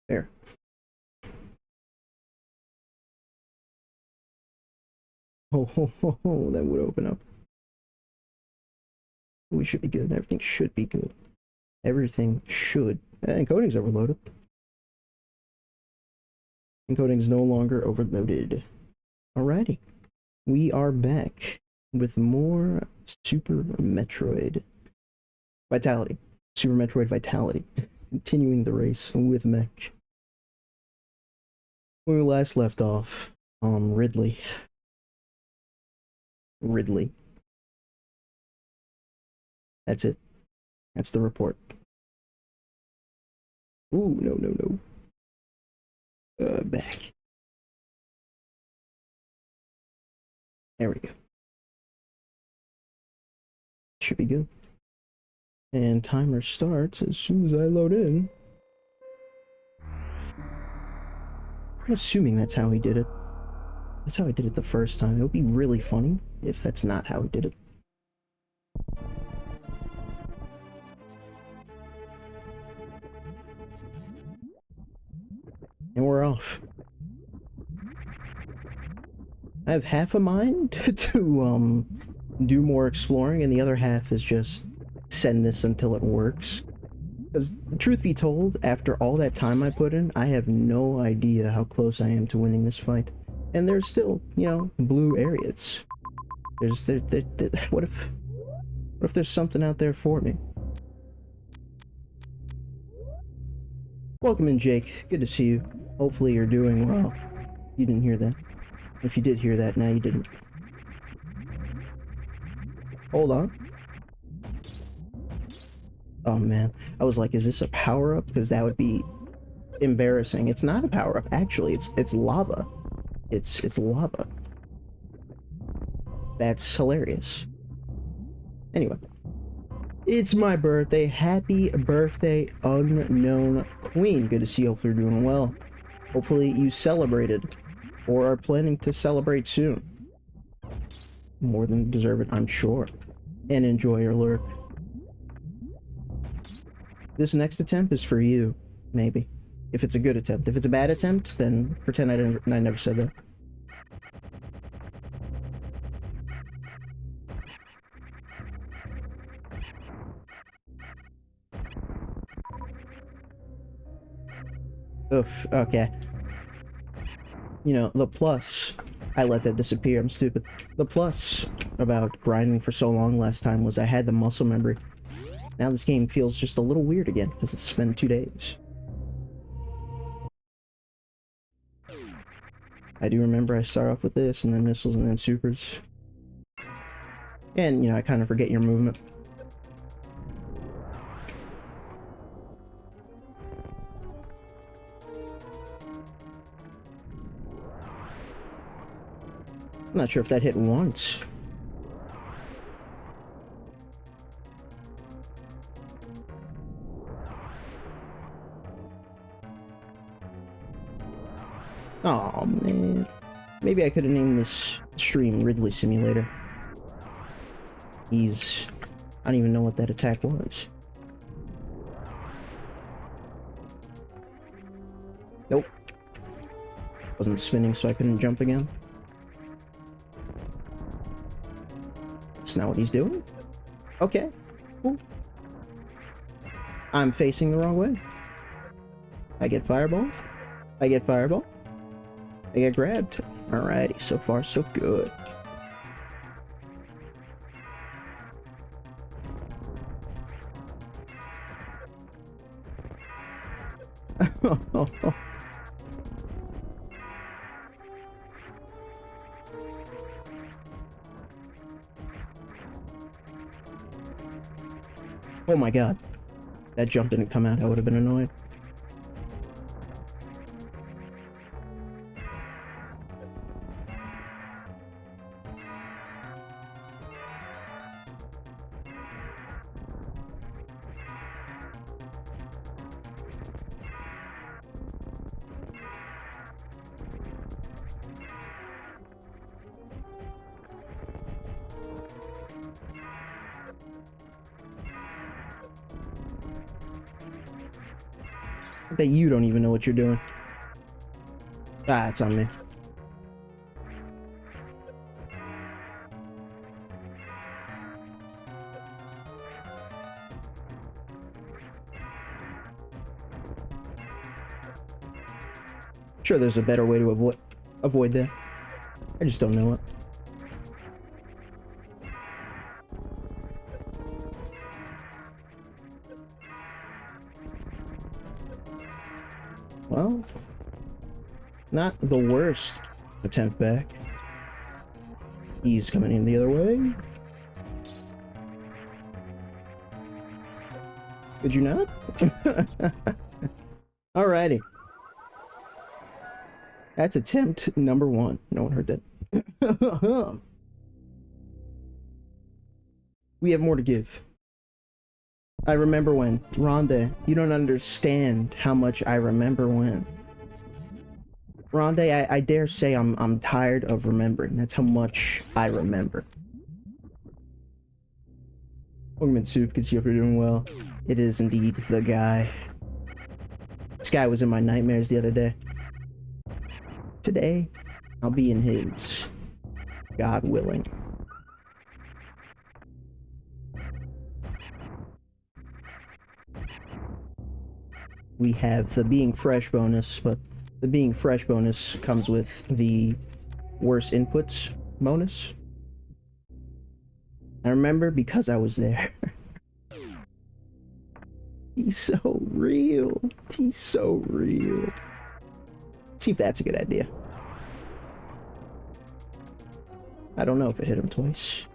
There. Oh, that would open up. We should be good. Everything should be good. Everything should. Encoding's overloaded. Encoding is no longer overloaded. Alrighty. We are back with more Super Metroid Vitality. Super Metroid Vitality. Continuing the race with Mech. When we last left off, Ridley. That's it. That's the report. Ooh, no. Back. There we go. Should be good. And timer starts as soon as I load in. I'm assuming that's how he did it. That's how I did it the first time. It would be really funny if that's not how he did it. And we're off. I have half a mind to do more exploring, and the other half is just send this until it works. Because, truth be told, after all that time I put in, I have no idea how close I am to winning this fight. And there's still, you know, blue areas. What if there's something out there for me? Welcome in, Jake. Good to see you. Hopefully you're doing well. You didn't hear that. If you did hear that, now you didn't. Hold on. Oh man, I was like, is this a power-up? Because that would be embarrassing. It's not a power-up, actually. It's lava. It's lava. That's hilarious. Anyway. It's my birthday. Happy birthday, unknown queen. Good to see you. Hopefully you're doing well. Hopefully you celebrated or are planning to celebrate soon. More than deserve it, I'm sure. And enjoy your lurk. This next attempt is for you, maybe. If it's a good attempt. If it's a bad attempt, then pretend I never said that. Oof, okay. You know, the plus, I let that disappear, I'm stupid. The plus about grinding for so long last time was I had the muscle memory. Now this game feels just a little weird again, because it's been 2 days. I do remember I start off with this, and then missiles, and then supers. And, you know, I kind of forget your movement. I'm not sure if that hit once. Oh man. Maybe I could have named this stream Ridley Simulator. I don't even know what that attack was. Nope. Wasn't spinning, so I couldn't jump again. That's not what he's doing? Okay. Cool. I'm facing the wrong way. I get fireball. I get fireball. I get grabbed. Alrighty, so far so good. Oh my god. That jump didn't come out, I would have been annoyed. I bet you don't even know what you're doing. Ah, it's on me. Sure, there's a better way to avoid that. I just don't know it. Well, not the worst attempt back. He's coming in the other way. Could you not? Alrighty. That's attempt number 1. No one heard that. We have more to give. I remember when. Rhonda, you don't understand how much I remember when. Rhonda, I dare say I'm tired of remembering. That's how much I remember. Welcome Soup, can see if you're doing well. It is indeed the guy. This guy was in my nightmares the other day. Today, I'll be in his. God willing. We have the being fresh bonus, but the being fresh bonus comes with the worse inputs bonus. I remember because I was there. He's so real. He's so real. Let's see if that's a good idea. I don't know if it hit him twice.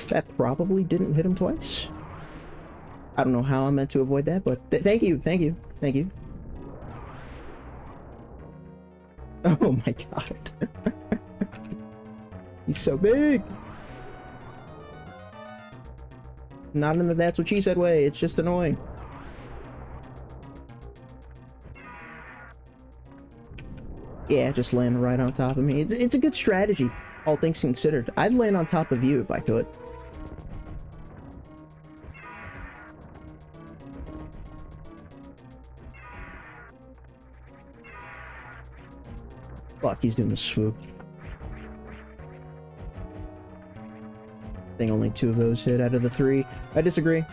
That probably didn't hit him twice. I don't know how I'm meant to avoid that, but thank you, thank you, thank you. Oh my god. He's so big. Not in the that's what she said way, it's just annoying. Yeah, just land right on top of me. It's a good strategy, all things considered. I'd land on top of you if I could. Fuck, he's doing the swoop. I think only 2 of those hit out of the 3. I disagree.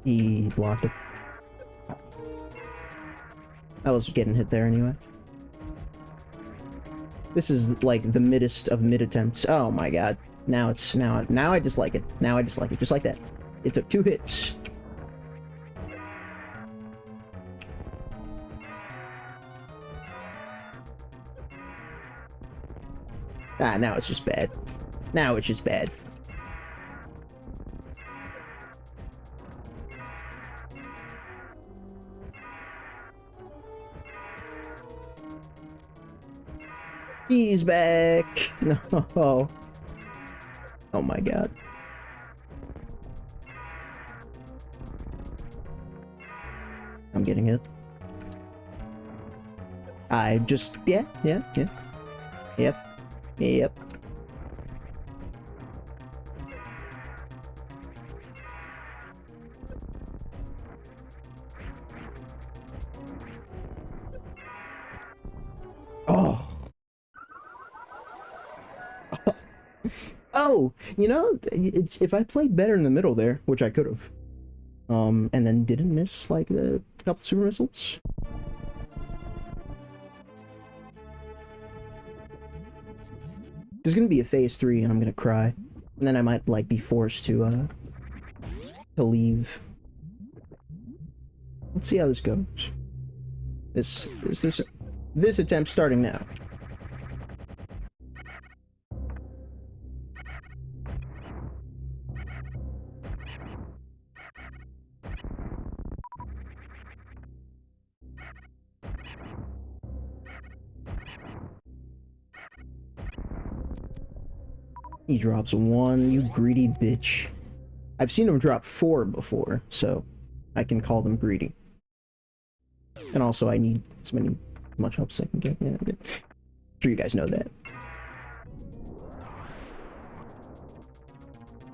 He blocked it. I was getting hit there anyway. This is like the middest of mid attempts. Oh my god. Now I dislike it. Now I dislike it. Just like that. It took 2 hits. Ah, now it's just bad. Now it's just bad. He's back. No. Oh my god. I'm getting hit. I just yeah. Yep. Oh. Oh, you know, if I played better in the middle there, which I could have, and then didn't miss like a couple super missiles. There's gonna be a phase 3, and I'm gonna cry, and then I might like be forced to leave. Let's see how this goes. This attempt starting now. He drops 1, you greedy bitch. I've seen him drop 4 before, so I can call them greedy. And also, I need as much help as I can get. Yeah, I'm sure you guys know that.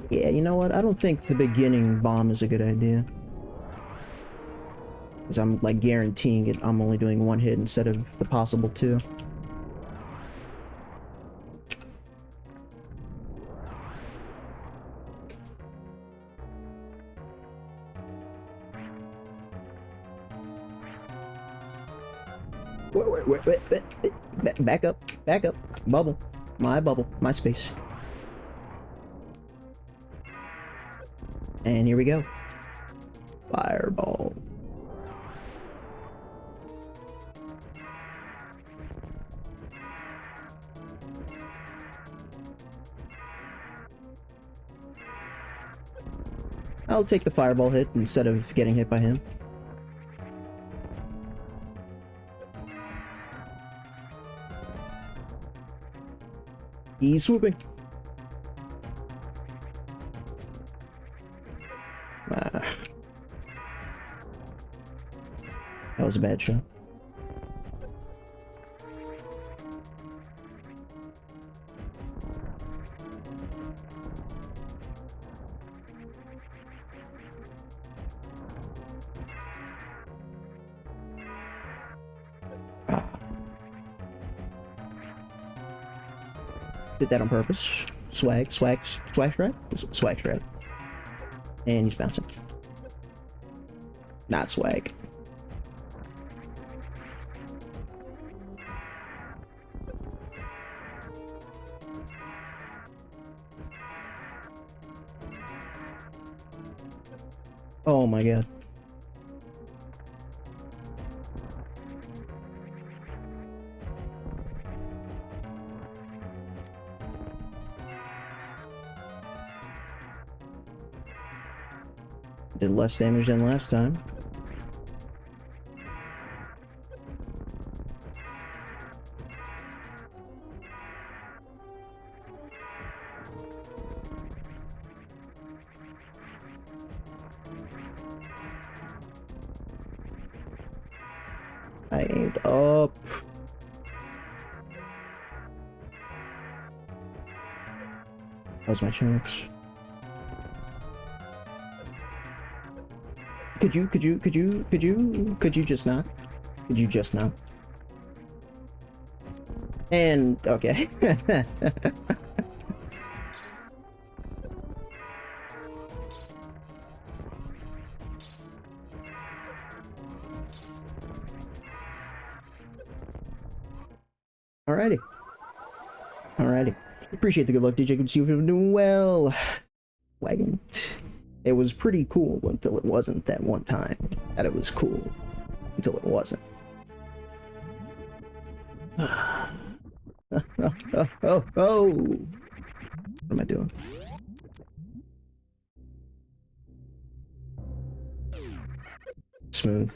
Yeah, you know what? I don't think the beginning bomb is a good idea. Because I'm, like, guaranteeing it. I'm only doing one hit instead of the possible two. Wait. Back up. Bubble. My space. And here we go. Fireball. I'll take the fireball hit instead of getting hit by him. He's swooping. That was a bad shot. Did that on purpose. Swag strap. And he's bouncing. Not swag. Oh my god. Did less damage than last time. I aimed up. That was my chance. Could you just not? Could you just not? And, okay. Alrighty. Appreciate the good luck, DJ. Good to see you doing well. Wagon. It was pretty cool until it wasn't that one time. That it was cool. Until it wasn't. Oh. What am I doing? Smooth.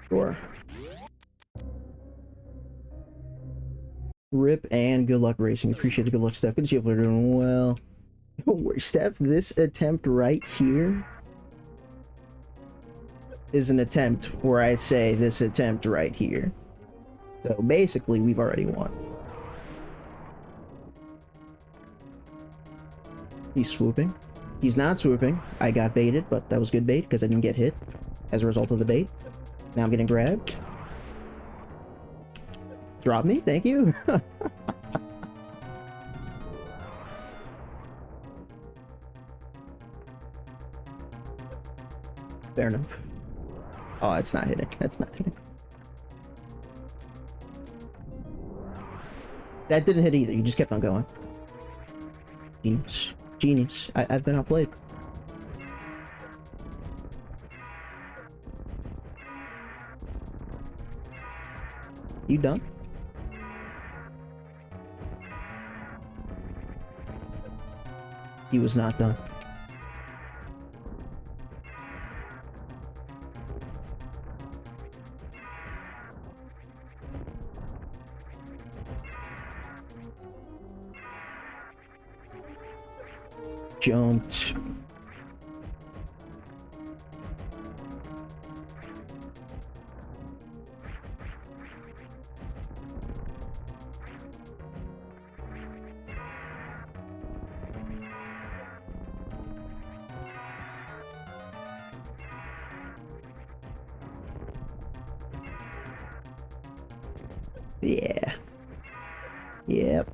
Sure. Rip and good luck racing. Appreciate the good luck, Steph. Good to see you are doing well. Don't worry, Steph. This attempt right here is an attempt where I say this attempt right here. So basically, we've already won. He's swooping. He's not swooping. I got baited, but that was good bait because I didn't get hit as a result of the bait. Now I'm getting grabbed. Drop me, thank you. Fair enough. Oh, it's not hitting. That's not hitting. That didn't hit either. You just kept on going. Genius. I've been outplayed. You done? He was not done. jumped. Yeah. Yep.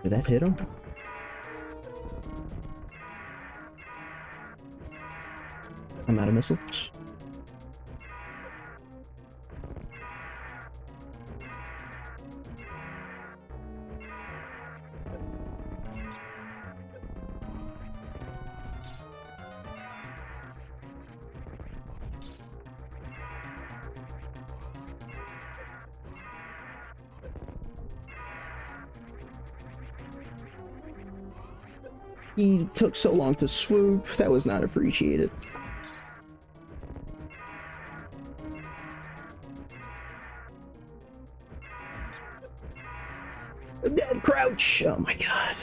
Did that hit him? I'm out of missiles. He took so long to swoop. That was not appreciated. Dead crouch! Oh my god.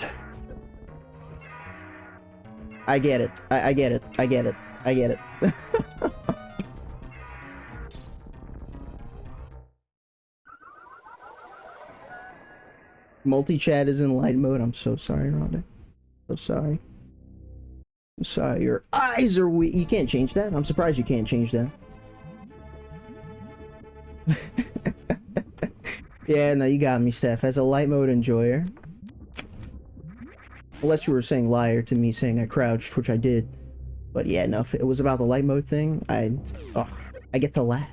I get it. I get it. I get it. I get it. Multi-chat is in light mode. I'm so sorry, Rhonda. So sorry. I'm sorry. Your eyes are weak. You can't change that. I'm surprised you can't change that. Yeah, no, you got me, Steph. As a light mode enjoyer. Unless you were saying liar to me saying I crouched, which I did. But yeah, no, if it was about the light mode thing, I get to laugh.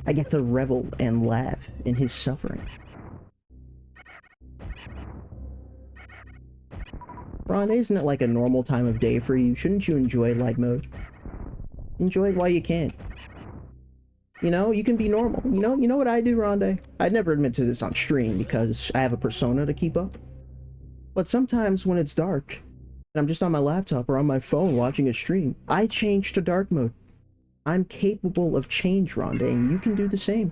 I get to revel and laugh in his suffering. Ron, isn't it like a normal time of day for you? Shouldn't you enjoy light mode? Enjoy it while you can. You know, you can be normal. You know what I do, Rondé? I'd never admit to this on stream because I have a persona to keep up. But sometimes when it's dark, and I'm just on my laptop or on my phone watching a stream, I change to dark mode. I'm capable of change, Rondé, and you can do the same.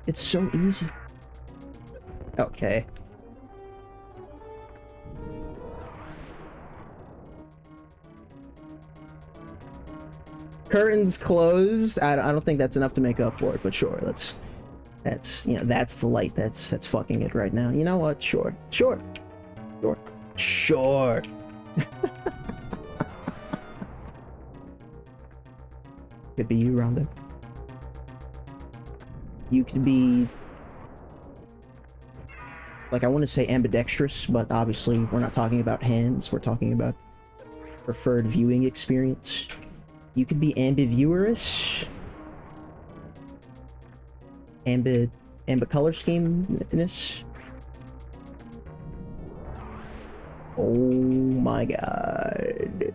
It's so easy. Okay. Curtains closed. I don't think that's enough to make up for it, but sure, that's you know, that's the light that's fucking it right now. You know what? Sure. Could be you, Rhonda. You could be, like, I want to say ambidextrous, but obviously we're not talking about hands. We're talking about preferred viewing experience. You could be ambiviewerish. Ambicolor scheme-ness. Oh my god.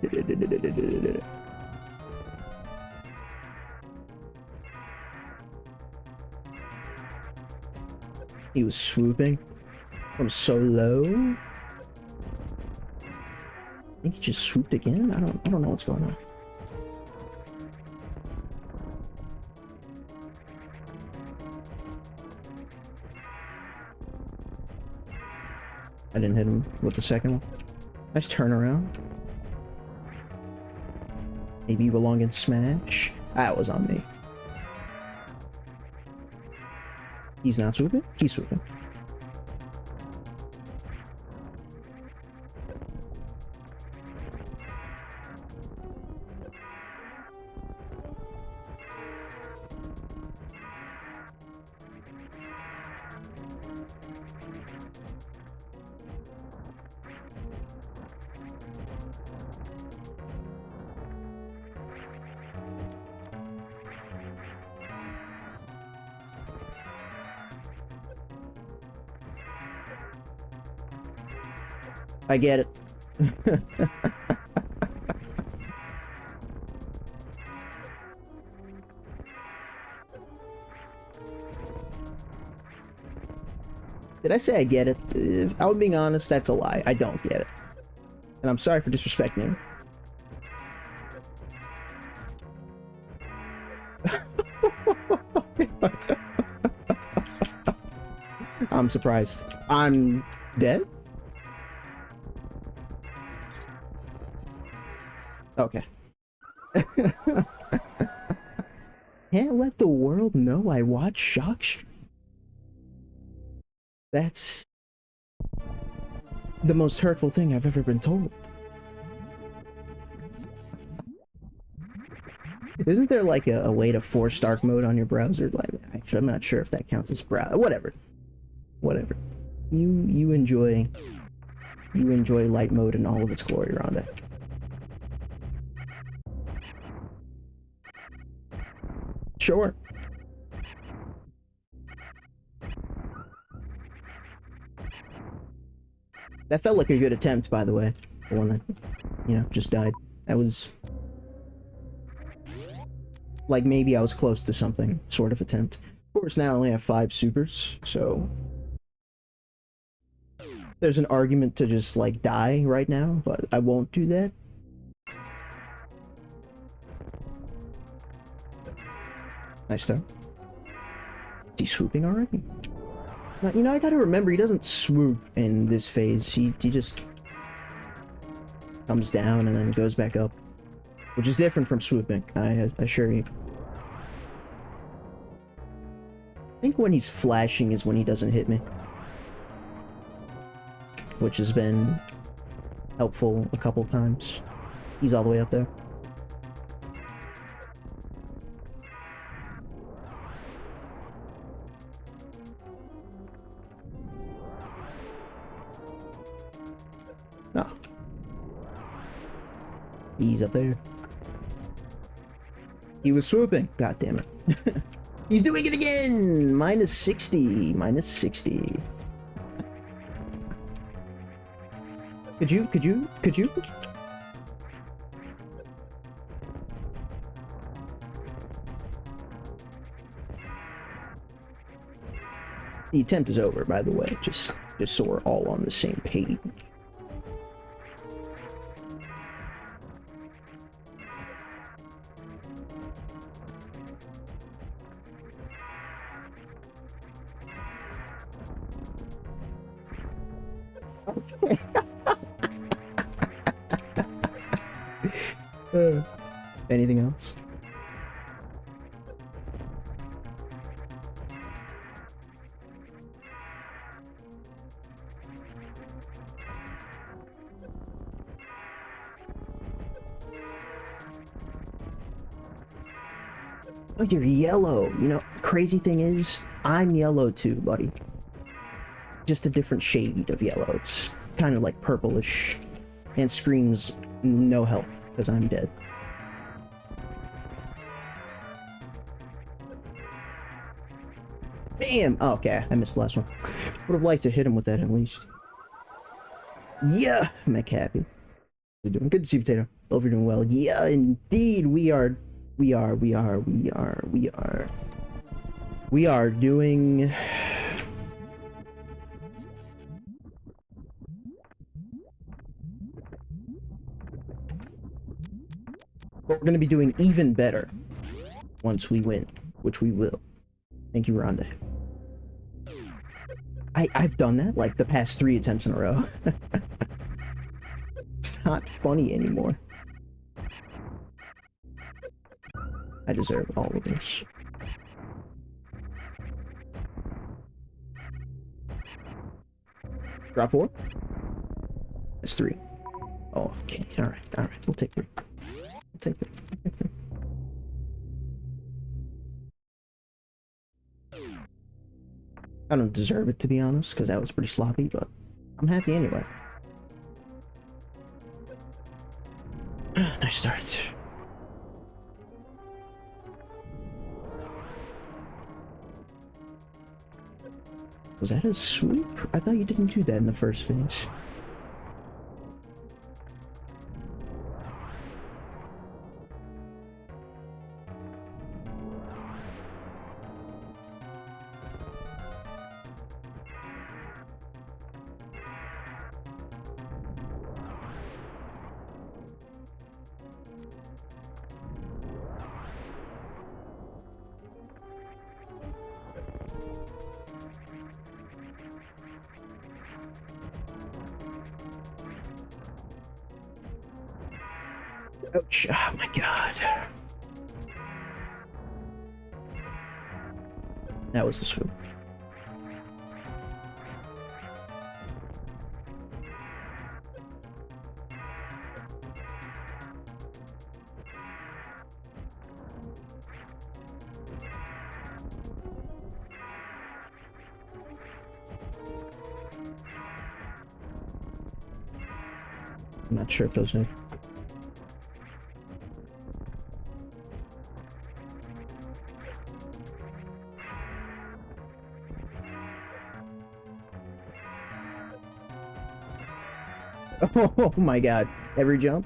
He was swooping from so low. I think he just swooped again. I don't know what's going on. I didn't hit him with the second one. Nice turnaround. Maybe you belong in Smash. That was on me. He's not swooping? He's swooping. I get it. Did I say I get it? If I'm being honest, that's a lie. I don't get it. And I'm sorry for disrespecting you. I'm surprised. I'm dead? Okay. Can't let the world know I watch Shock Stream. That's the most hurtful thing I've ever been told. Isn't there like a way to force dark mode on your browser? Like, actually, I'm not sure if that counts as browser. Whatever. Whatever. You enjoy light mode in all of its glory, Rhonda. Sure. That felt like a good attempt, by the way. The one that, you know, just died. That was... like, maybe I was close to something sort of attempt. Of course, now I only have 5 supers, so... there's an argument to just, like, die right now, but I won't do that. Nice start. Is he swooping already? Now, you know, I gotta remember, he doesn't swoop in this phase. He just comes down and then goes back up. Which is different from swooping, I assure you. I think when he's flashing is when he doesn't hit me. Which has been helpful a couple times. He's all the way up there. Oh. He's up there. He was swooping. God damn it. He's doing it again! Minus 60. Minus 60. Could you? The attempt is over, by the way, just so we're all on the same page. Anything else? Oh, you're yellow. You know, crazy thing is, I'm yellow too, buddy. Just a different shade of yellow. It's kind of like purplish and screams no health because I'm dead. Bam! Oh, okay, I missed the last one. Would have liked to hit him with that at least. Yeah, make happy. You're doing good to see you, Potato. Hope you're doing well. Yeah, indeed, we are doing. But we're gonna be doing even better once we win, which we will. Thank you, Rhonda. I've done that like the past 3 attempts in a row. It's not funny anymore. I deserve all of this. Drop 4? That's 3. Oh, okay. Alright. We'll take 3. We'll take 3. We'll take 3. I don't deserve it, to be honest, because that was pretty sloppy, but I'm happy anyway. Nice start. Was that a swoop? I thought you didn't do that in the first phase. Ouch. Oh my god. That was a swoop. I'm not sure if those know. Oh my god. Every jump?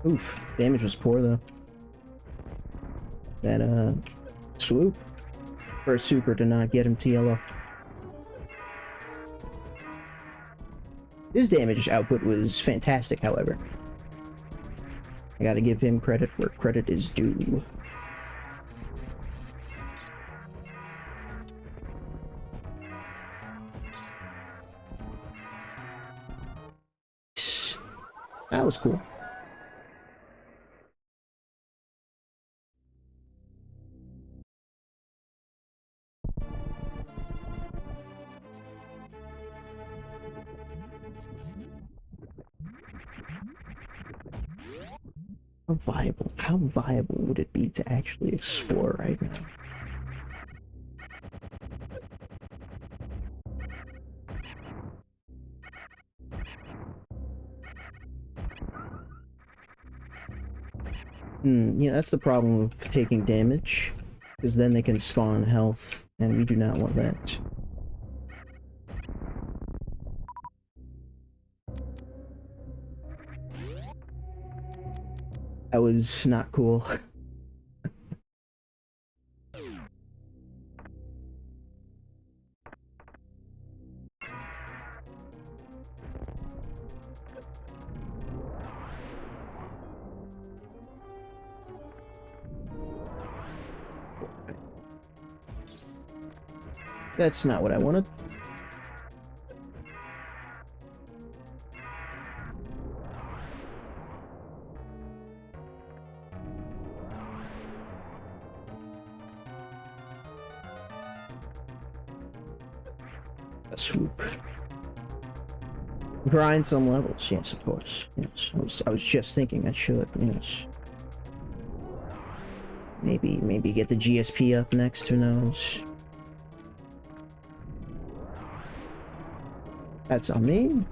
Oof. Damage was poor though. That swoop for a super to not get him TLO. His damage output was fantastic, however. I gotta give him credit where credit is due. That was cool. How viable would it be to actually explore right now? Yeah, that's the problem with taking damage, because then they can spawn health, and we do not want that. That was not cool. That's not what I wanted. A swoop. Grind some levels, yes, of course. Yes, I was just thinking I should, yes. Maybe get the GSP up next, who knows? That's on me.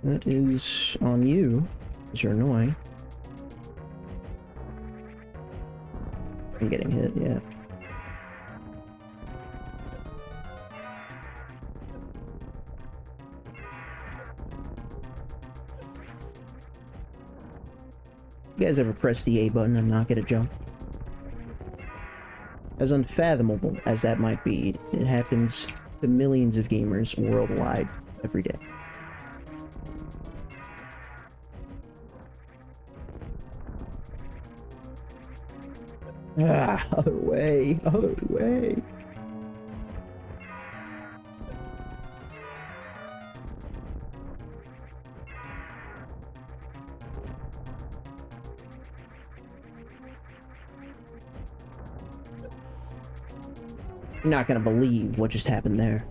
That is on you, because you're annoying. I'm getting hit, yeah. You guys ever press the A button and not get a jump? As unfathomable as that might be, it happens to millions of gamers worldwide every day. Ah, other way, other way. You're not gonna believe what just happened there.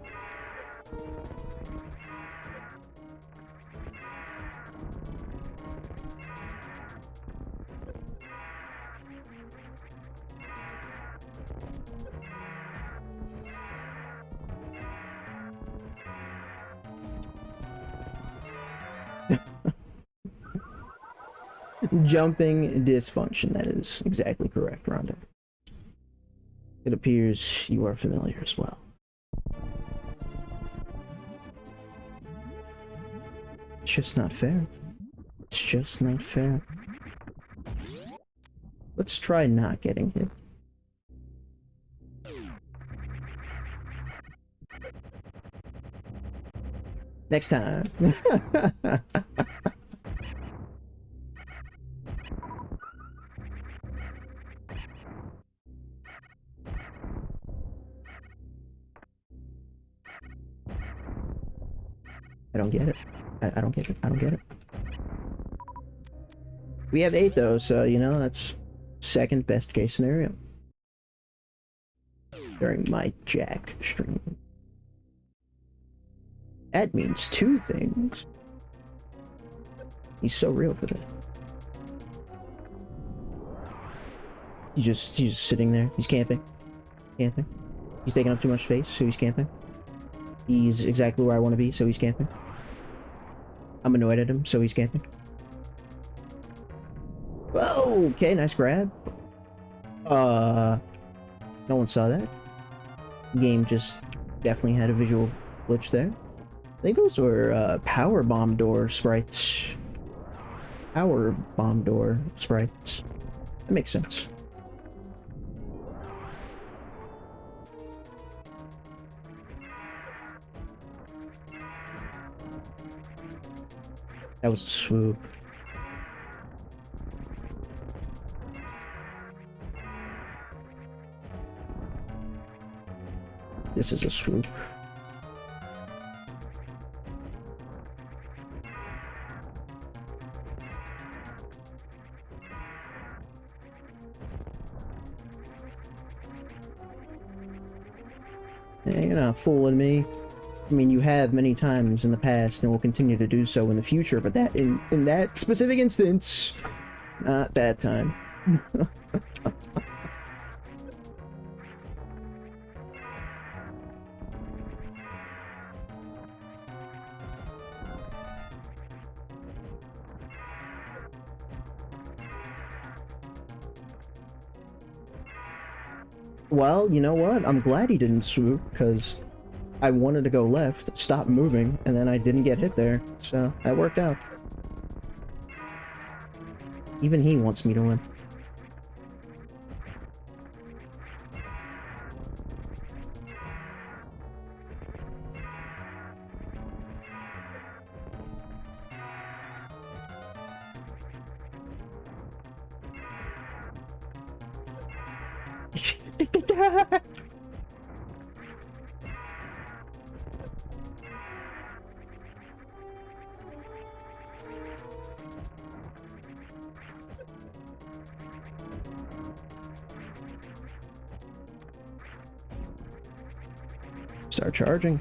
Jumping dysfunction, that is exactly correct, Rhonda. It appears you are familiar as well. It's just not fair. It's just not fair. Let's try not getting hit. Next time. I don't get it. I don't get it. I don't get it. We have 8 though, so you know, that's second best case scenario. During my Jack stream. That means 2 things. He's so real for that. He's just sitting there. He's camping. Camping. He's taking up too much space, so he's camping. He's exactly where I want to be, so he's camping. I'm annoyed at him, so he's camping. Oh, okay, nice grab. No one saw that. Game just definitely had a visual glitch there. I think those were power bomb door sprites. Power bomb door sprites. That makes sense. That was a swoop. This is a swoop. Yeah, you're not fooling me. I mean, you have many times in the past and will continue to do so in the future, but that in that specific instance, not that time. Well, you know what? I'm glad he didn't swoop, because I wanted to go left, stop moving, and then I didn't get hit there, so that worked out. Even he wants me to win. Start charging.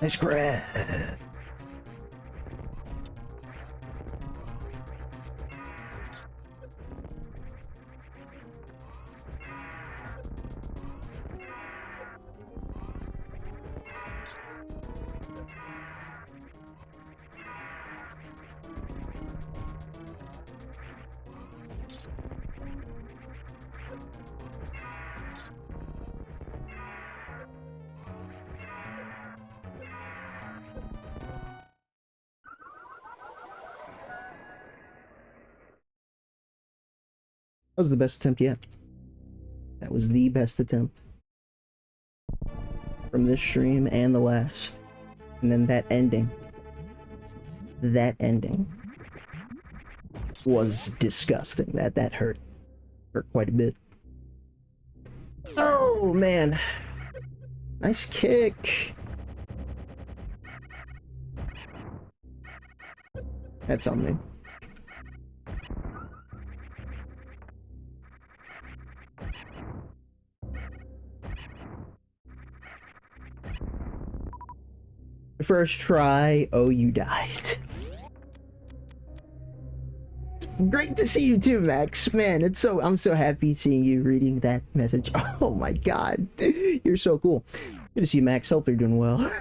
Nice grab. That was the best attempt yet. That was the best attempt from this stream and the last. And then that ending. That ending was disgusting. That hurt. Hurt quite a bit. Oh, man. Nice kick. That's on me. First try, oh, you died. Great to see you too, Max. Man, I'm so happy seeing you reading that message. Oh my god. You're so cool. Good to see you, Max. Hope you're doing well.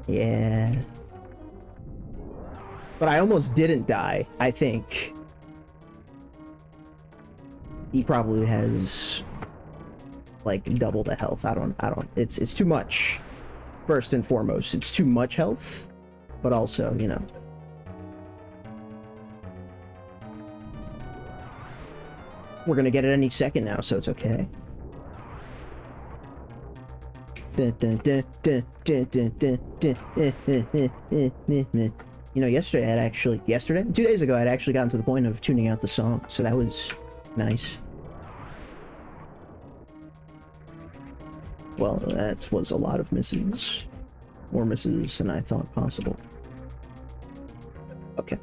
Yeah. But I almost didn't die, I think. He probably has like double the health. I don't it's too much. First and foremost, it's too much health, but also, you know. We're gonna get it any second now, so it's okay. You know, yesterday, 2 days ago, I'd actually gotten to the point of tuning out the song, so that was nice. Well, that was a lot of misses. More misses than I thought possible. Okay.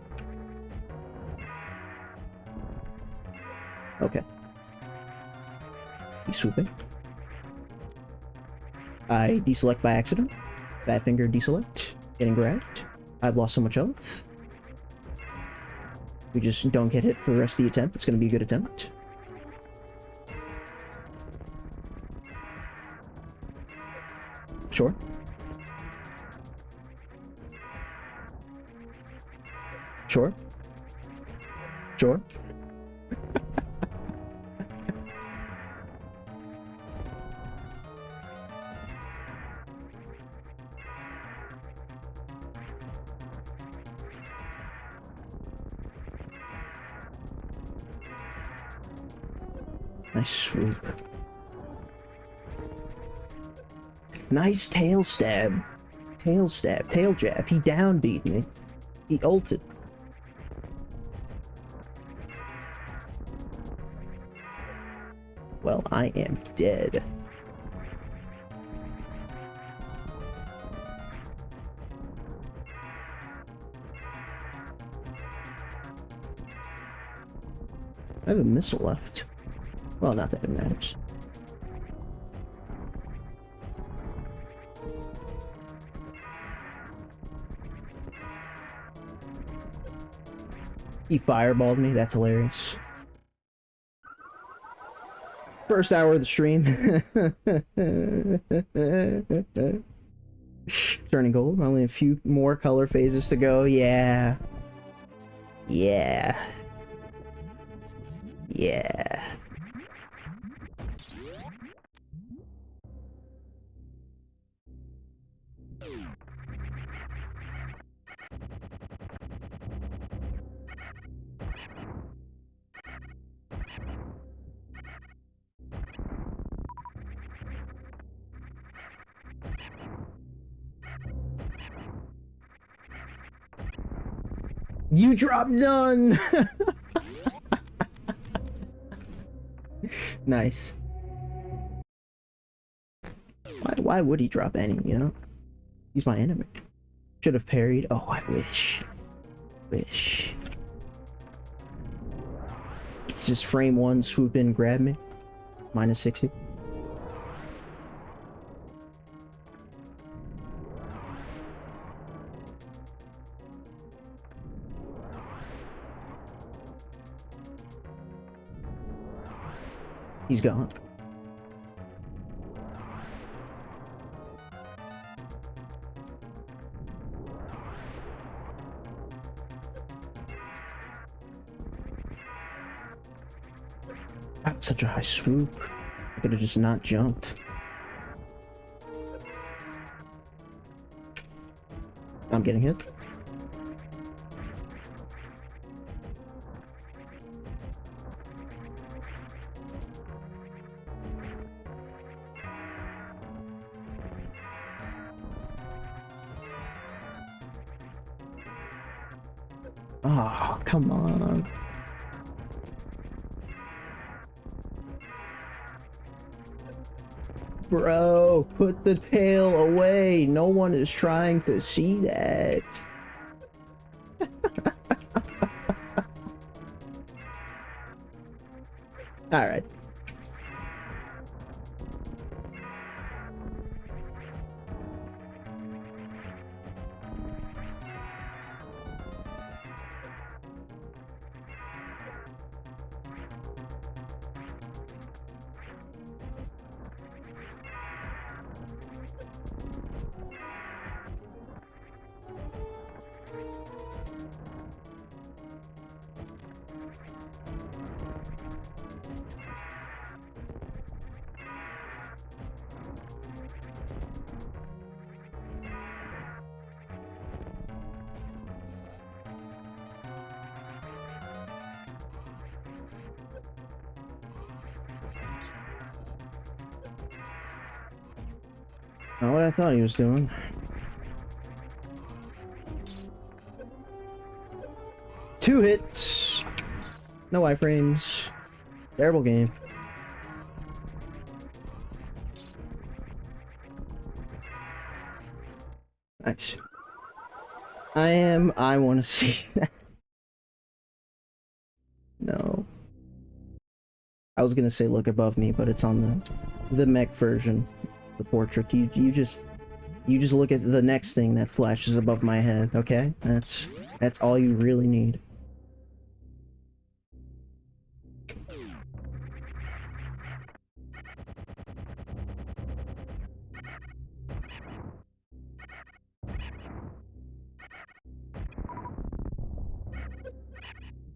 Okay. He's swooping. I deselect by accident. Bad finger deselect. Getting grabbed. I've lost so much health. We just don't get hit for the rest of the attempt. It's going to be a good attempt. Sure. Sure. Sure. Nice swoop. Nice tail stab. Tail stab. Tail jab. He downbeat me. He ulted. Well, I am dead. I have a missile left. Well, not that it matters. He fireballed me. That's hilarious. First hour of the stream. Turning gold. Only a few more color phases to go. Yeah. Yeah. Yeah. You dropped none! Nice. Why would he drop any, you know? He's my enemy. Should have parried. Oh, I wish. Wish. It's just frame one, swoop in, grab me. Minus 60. He's gone. That's such a high swoop. I could have just not jumped. I'm getting hit. Oh, come on. Bro, put the tail away. No one is trying to see that. All right. Not what I thought he was doing. Two hits. No iframes. Terrible game. Nice. I want to see that. No. I was gonna say look above me, but it's on the mech version. The portrait. You just look at the next thing that flashes above my head, okay? That's all you really need.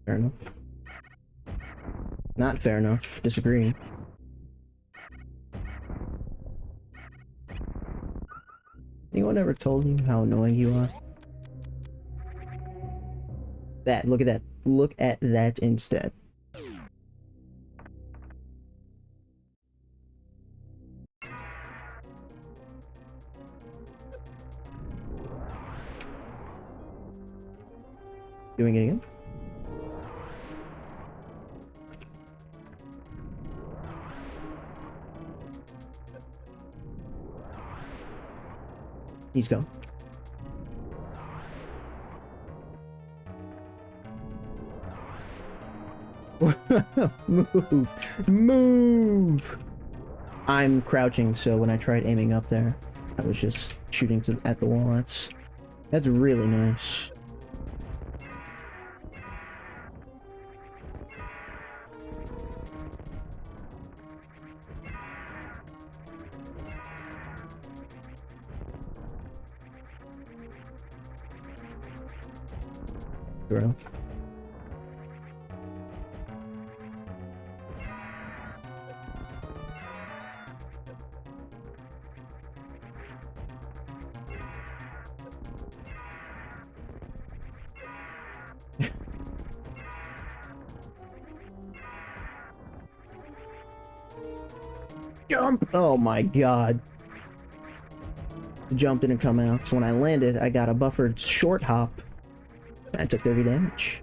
Fair enough. Not fair enough. Disagreeing. Anyone ever told you how annoying you are? Look at that. Look at that instead. Doing it again? He's gone. Move! Move! I'm crouching, so when I tried aiming up there, I was just shooting at the wall. That's really nice. Bro. Jump! Oh my god. The jump didn't come out, so when I landed, I got a buffered short hop. And I took 30 damage.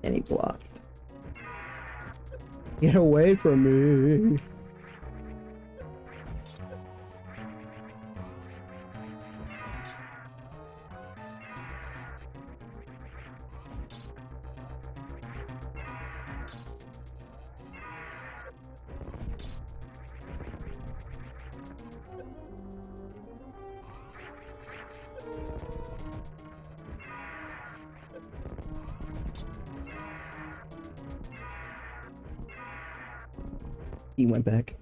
And he blocked. Get away from me! He went back.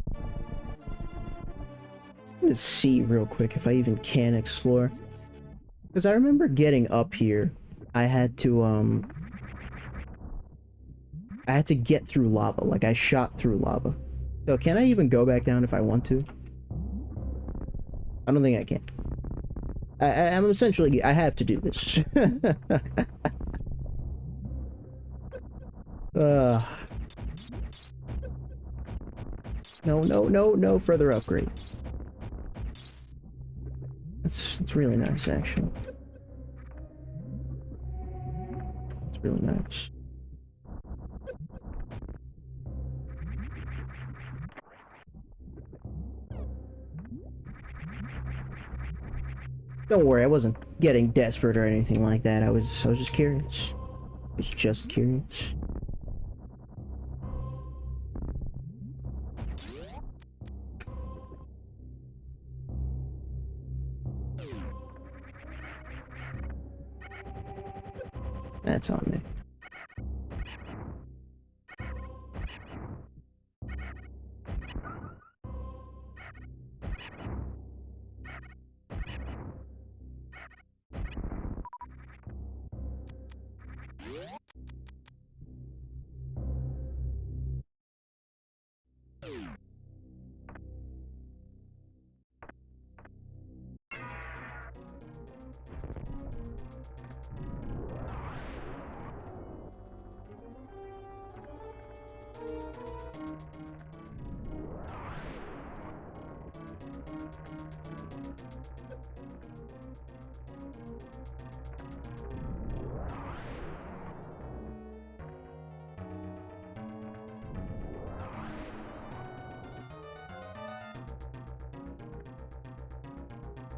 I'm gonna see real quick if I even can explore. Because I remember getting up here, I had to get through lava. Like, I shot through lava. So, can I even go back down if I want to? I don't think I can. I'm essentially... I have to do this. No, no, no, no further upgrade. It's really nice, actually. It's really nice. Don't worry, I wasn't getting desperate or anything like that. I was just curious. I was just curious. That's on me.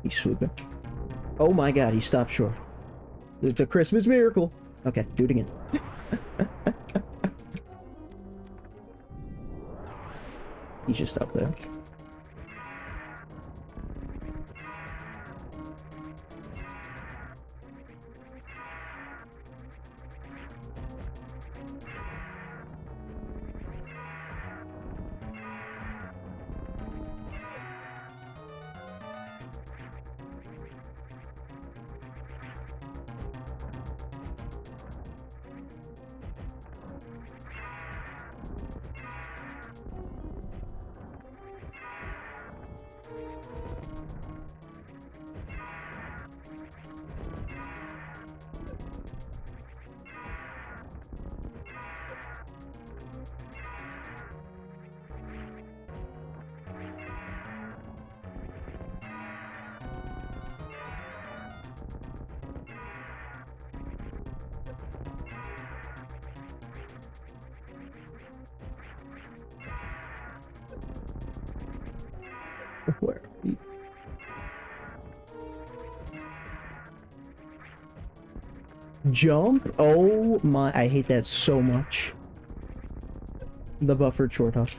He's swooping. Oh my god, he stopped short. It's a Christmas miracle. Okay, do it again. He's just up there. Where are we? Jump? Oh my, I hate that so much. The buffered short hop.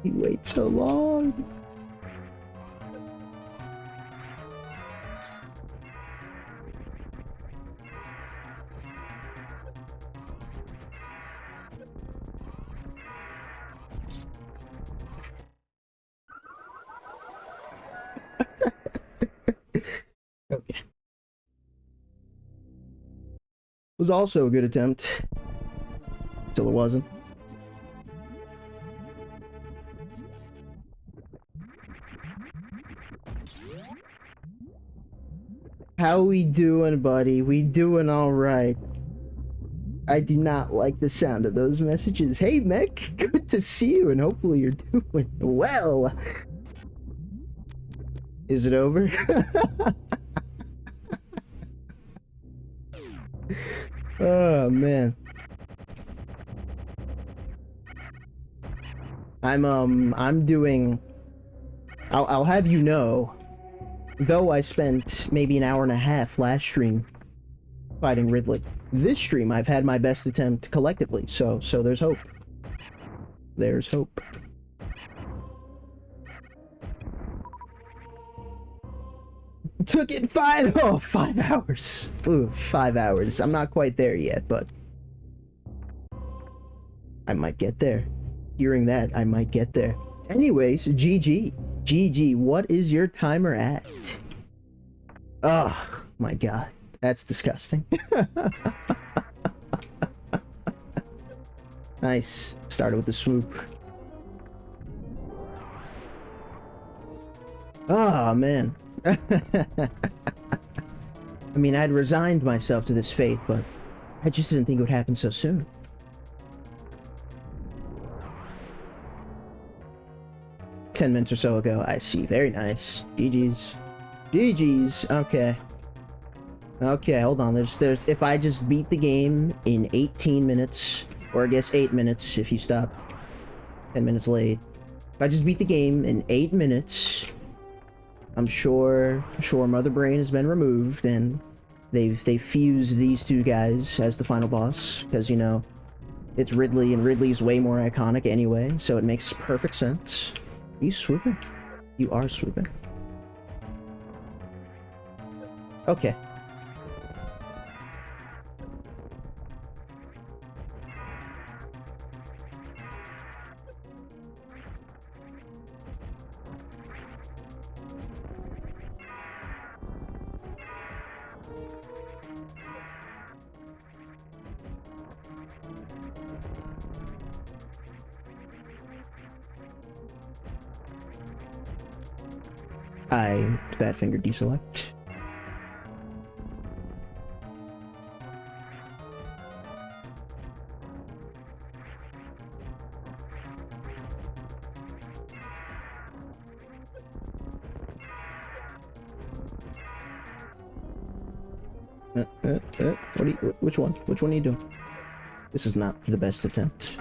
You wait so long. Okay. Was also a good attempt. Till it wasn't. How we doing, buddy? We doing alright. I do not like the sound of those messages. Hey, Mech, good to see you, and hopefully you're doing well. Is it over? Oh, man. I'm doing... I'll have you know, though I spent maybe an hour and a half last stream fighting Ridley, this stream I've had my best attempt collectively, so there's hope. There's hope. Took it 5 hours. Ooh, 5 hours. I'm not quite there yet, but I might get there. Hearing that, I might get there. Anyways, GG. GG, what is your timer at? Oh my god, that's disgusting. Nice. Started with the swoop. Oh man. I mean, I'd resigned myself to this fate, but I just didn't think it would happen so soon. "10 minutes or so ago, I see. Very nice. GG's. GG's. Okay. Okay, hold on. There's if I just beat the game in 18 minutes, or I guess 8 minutes if you stopped 10 minutes late. If I just beat the game in 8 minutes, I'm sure Mother Brain has been removed and they've fused these two guys as the final boss because you know it's Ridley and Ridley's way more iconic anyway, so it makes perfect sense. Are you swooping? You are swooping. Okay. I fat finger deselect. What are you, which one? Which one are you doing? This is not the best attempt.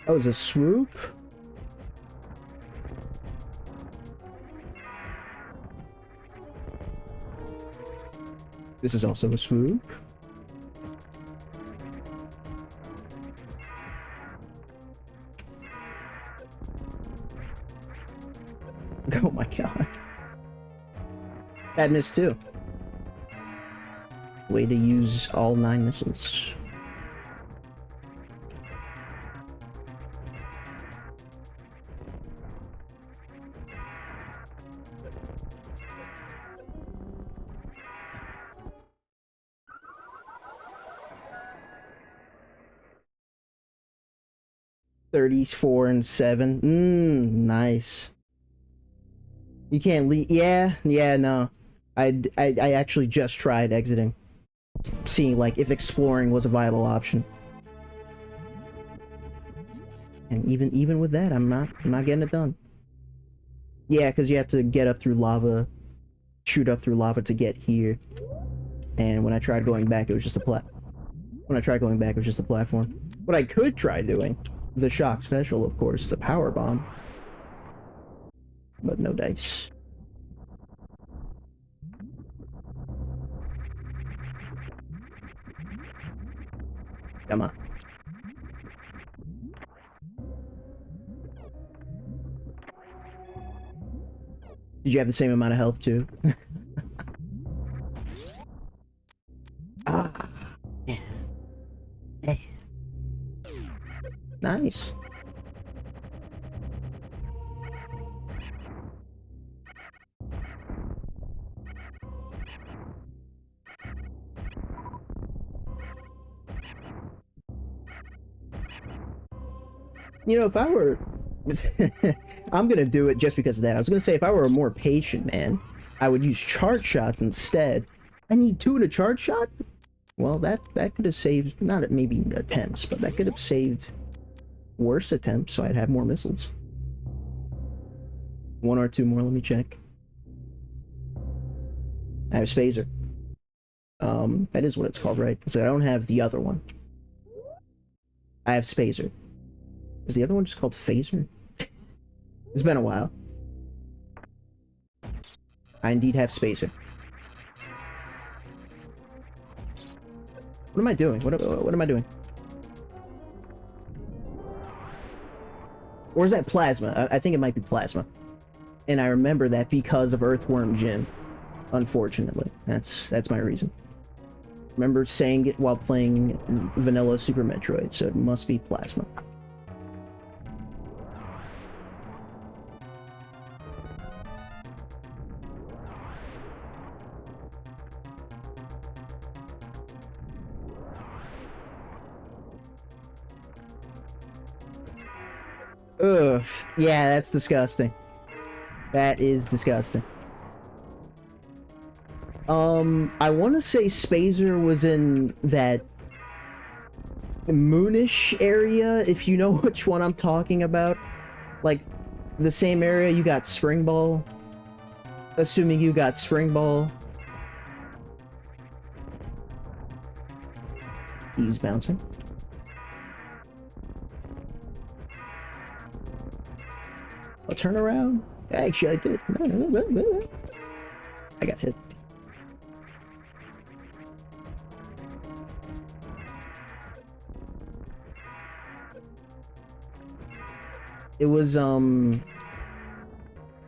That was a swoop? This is also a swoop. Oh my god. That missed too. Way to use all 9 missiles. $34 and 7. Nice. You can't leave. Yeah, no. I actually just tried exiting, seeing like if exploring was a viable option. And even with that, I'm not getting it done. Yeah, because you have to get up through lava, shoot up through lava to get here. And when I tried going back, it was just a When I tried going back, it was just a platform. What I could try doing, the shock special, of course, the power bomb. But no dice. Come on. Did you have the same amount of health too? Ah. Yeah. Hey. Nice. You know, if I were... I'm gonna do it just because of that. I was gonna say, if I were a more patient man, I would use charge shots instead. I need 2 in a charge shot? Well, that could have saved, not maybe attempts, but that could have saved worse attempts, so I'd have more missiles. 1 or 2 more, let me check. I have Phaser. That is what it's called, right? So I don't have the other one. I have Spazer. Is the other one just called Phaser? It's been a while. I indeed have Spazer. What am I doing? What am I doing? Or is that Plasma? I think it might be Plasma. And I remember that because of Earthworm Jim. Unfortunately. That's my reason. Remember saying it while playing vanilla Super Metroid, so it must be Plasma. Ugh, yeah, that's disgusting. That is disgusting. I want to say Spazer was in that moonish area, if you know which one I'm talking about. Like, the same area you got Spring Ball. Assuming you got Spring Ball. He's bouncing. I'll turn around. Actually, I did. I got hit. It was,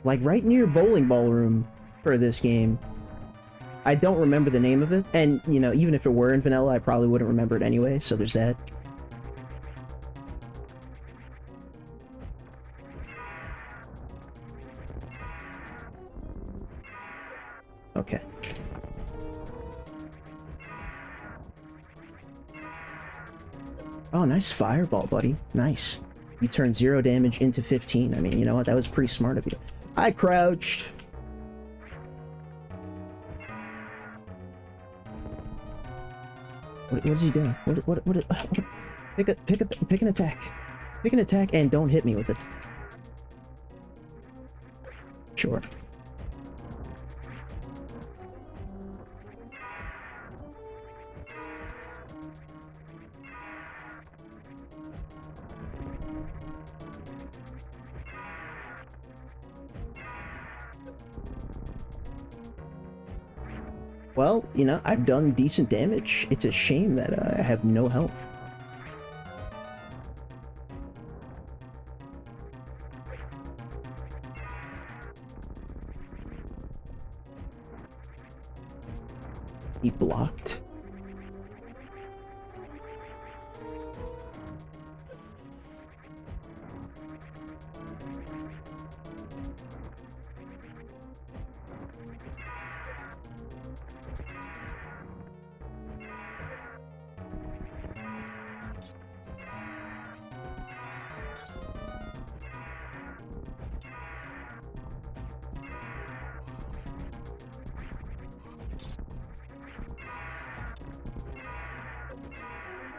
like right near Bowling Ballroom for this game. I don't remember the name of it, and, you know, even if it were in vanilla, I probably wouldn't remember it anyway, so there's that. Okay. Oh, nice fireball, buddy. Nice. You turned 0 damage into 15. I mean, you know what? That was pretty smart of you. I crouched. What is he doing? What pick an attack. Pick an attack and don't hit me with it. Sure. Well, you know, I've done decent damage. It's a shame that I have no health. He blocked.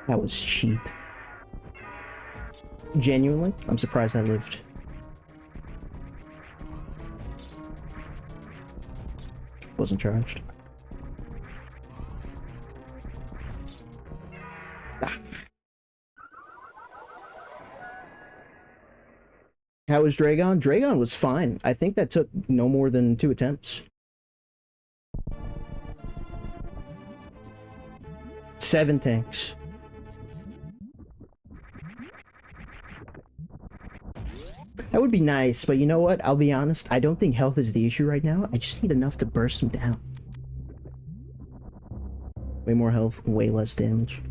That was cheap. Genuinely, I'm surprised I lived. Wasn't charged. Ah. How was Dragon? Dragon was fine. I think that took no more than 2 attempts. 7 tanks. That would be nice, but you know what? I'll be honest, I don't think health is the issue right now. I just need enough to burst him down. Way more health, way less damage.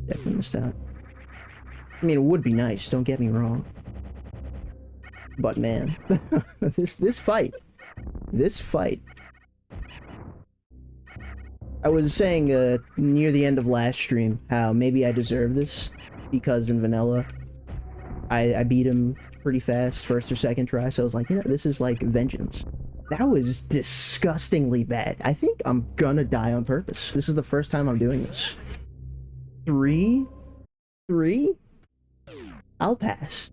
Definitely missed out. I mean, it would be nice, don't get me wrong. But man, this fight. I was saying near the end of last stream how maybe I deserve this because in vanilla I beat him pretty fast, first or second try, so I was like, you know, this is like vengeance. That was disgustingly bad. I think I'm gonna die on purpose. This is the first time I'm doing this. 3? I'll pass.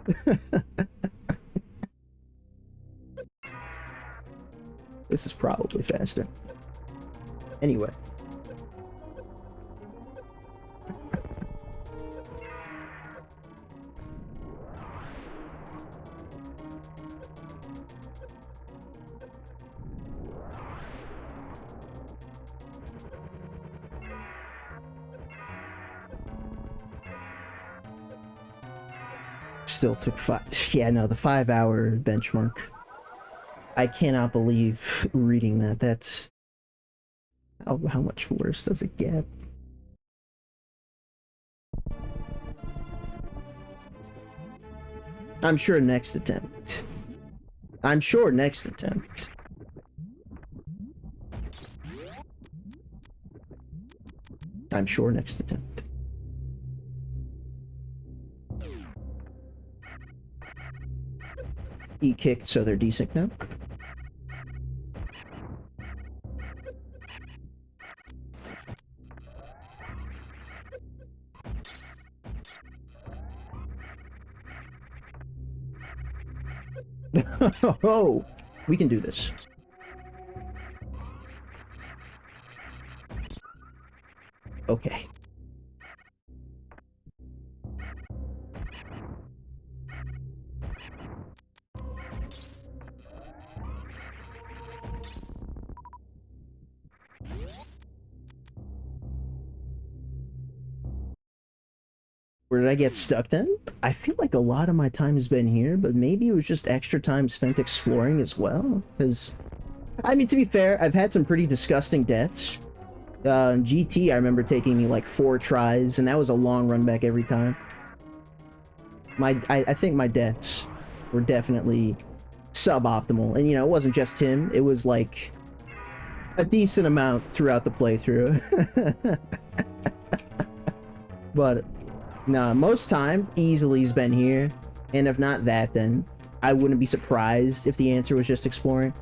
This is probably faster. Anyway. Still took 5. Yeah, no, the 5-hour benchmark. I cannot believe reading that. That's... How much worse does it get? I'm sure next attempt. I'm sure next attempt. I'm sure next attempt. He kicked, so they're desync now. Oh, we can do this. Okay. Where did I get stuck then? I feel like a lot of my time has been here, but maybe it was just extra time spent exploring as well. Because, I mean, to be fair, I've had some pretty disgusting deaths. GT, I remember taking me like 4 tries, and that was a long run back every time. I think my deaths were definitely suboptimal. And, you know, it wasn't just him. It was like a decent amount throughout the playthrough. But... nah, most time, easily's been here. And if not that, then I wouldn't be surprised if the answer was just exploring.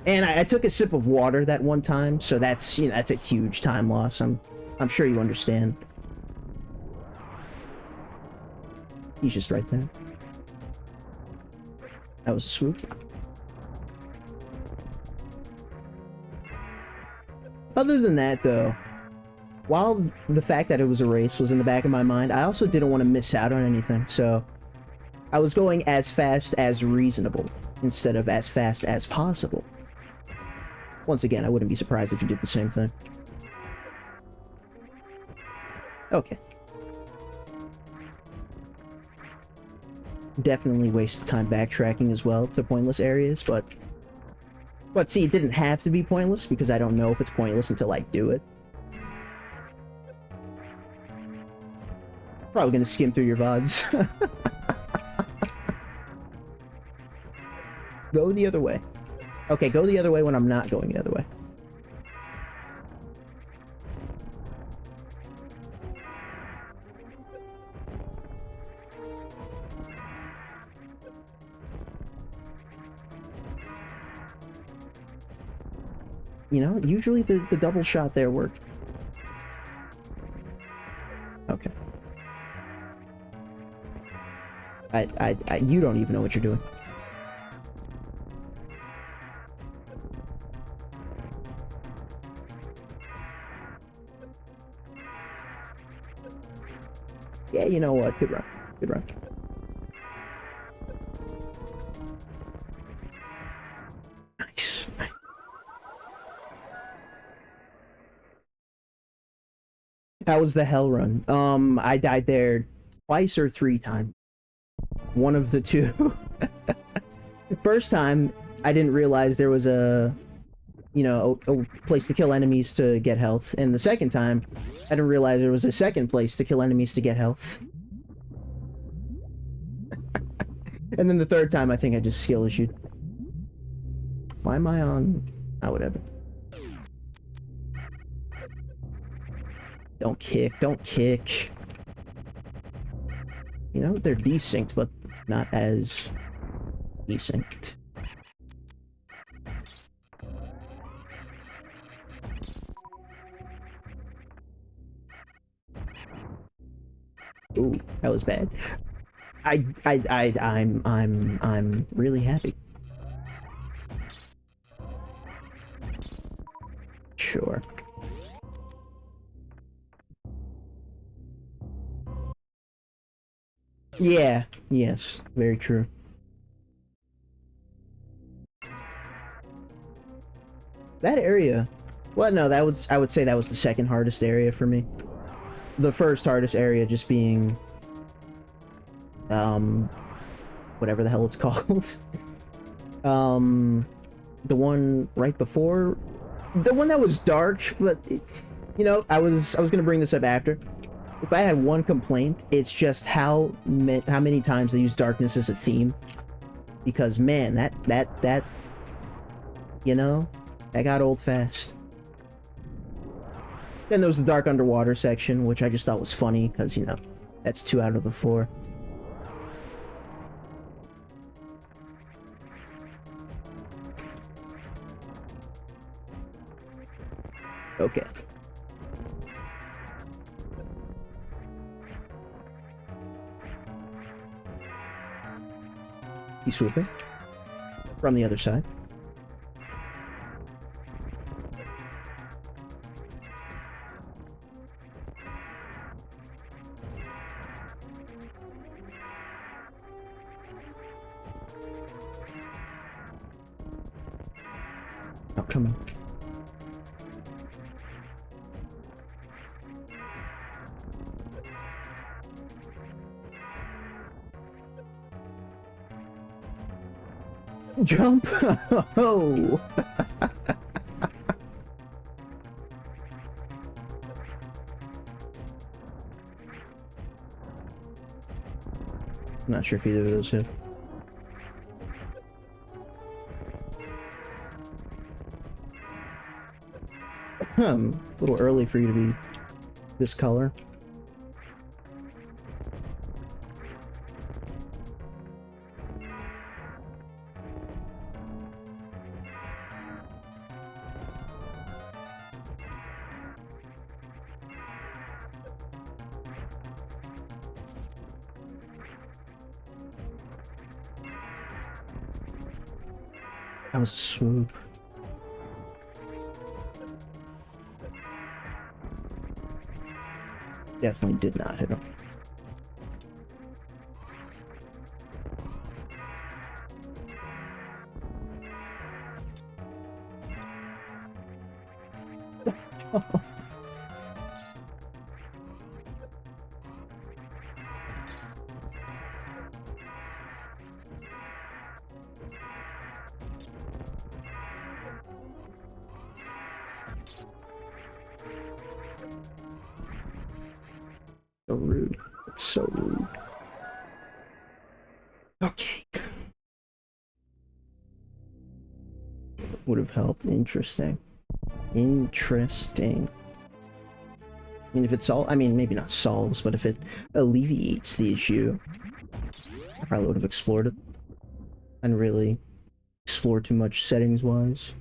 And I took a sip of water that one time, so that's, you know, that's a huge time loss. I'm sure you understand. He's just right there. That was a swoop. Other than that, though, while the fact that it was a race was in the back of my mind, I also didn't want to miss out on anything, so I was going as fast as reasonable instead of as fast as possible. Once again, I wouldn't be surprised if you did the same thing. Okay. Definitely wasted time backtracking as well to pointless areas, but see, it didn't have to be pointless because I don't know if it's pointless until I do it. Probably gonna skim through your VODs. Go the other way. Okay, go the other way when I'm not going the other way. You know, usually the double shot there worked. Okay. You don't even know what you're doing. Yeah, you know what? Good run. Good run. Nice. How was the hell run? I died there twice or 3 times. One of the two. The first time, I didn't realize there was a place to kill enemies to get health. And the second time, I didn't realize there was a second place to kill enemies to get health. And then the third time, I think I just skill issued. Why am I on... oh, whatever. Don't kick, don't kick. You know, they're desynced, but not as desynced. Ooh, that was bad. I'm really happy. Sure. Yeah, yes, very true. That area, well, no, that was, I would say that was the second hardest area for me. The first hardest area just being, whatever the hell it's called. The one right before, the one that was dark, but, you know, I was gonna bring this up after. If I had one complaint, it's just how many times they use darkness as a theme. Because, man, that, you know, that got old fast. Then there was the dark underwater section, which I just thought was funny, because, you know, That's 2 out of the 4. Okay. He's swooping from the other side. Oh, come on. Jump! Oh! I'm not sure if either of those hit. A little early for you to be this color. That was a swoop. Definitely did not hit him. So rude. It's so rude. Okay. Would have helped. Interesting. Interesting. I mean, if it I mean, maybe not solves, but if it alleviates the issue, I probably would have explored it. And really explore too much settings-wise.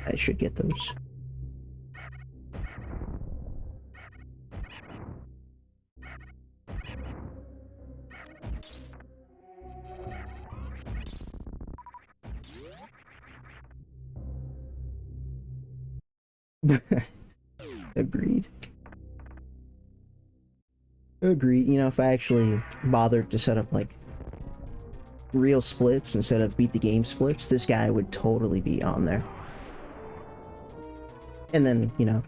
I should get those. Agreed. Agreed. You know, if I actually bothered to set up, like, real splits instead of beat the game splits, this guy would totally be on there. And then, you know,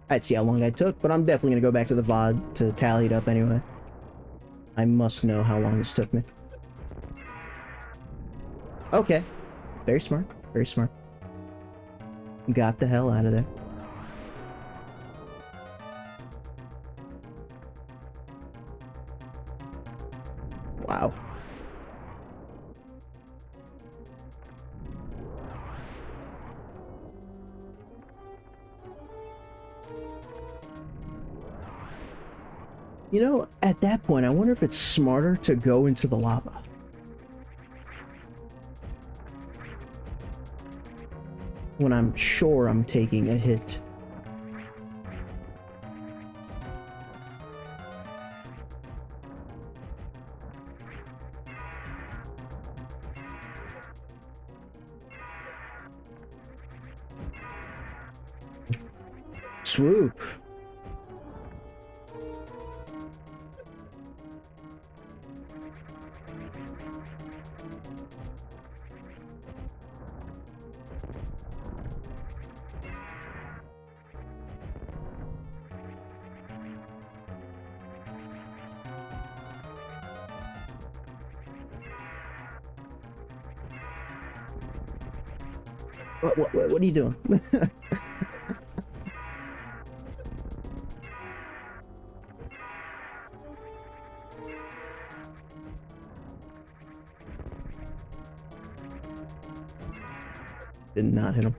I'd see how long I took, but I'm definitely gonna go back to the VOD to tally it up anyway. I must know how long this took me. Okay. Very smart. Very smart. Got the hell out of there. Wow. You know, at that point, I wonder if it's smarter to go into the lava. When I'm sure I'm taking a hit. Swoop. What are you doing? Did not hit him.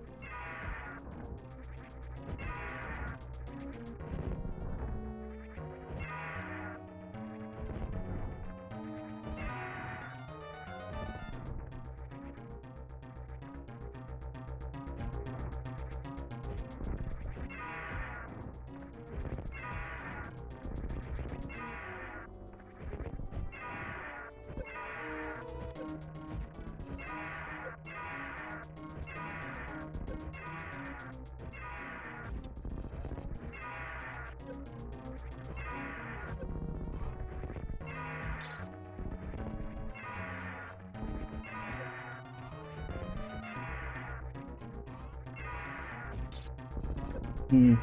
Hmm.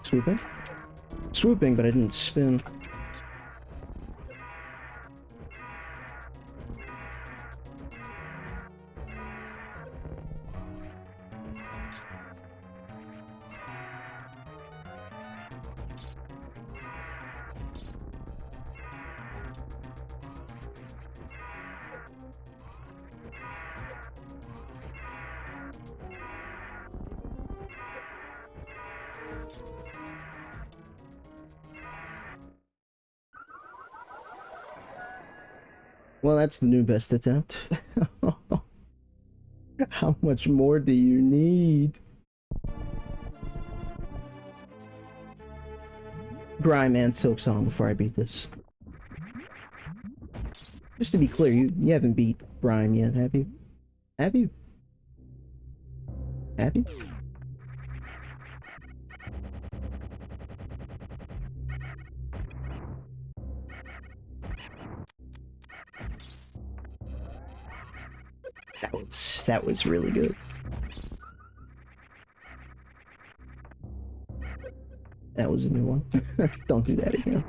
Swooping? Swooping, but I didn't spin. Well, that's the new best attempt. How much more do you need? Grime and Silk Song before I beat this. Just to be clear, you haven't beat Grime yet, have you? Have you? Have you? That was really good. That was a new one. Don't do that again.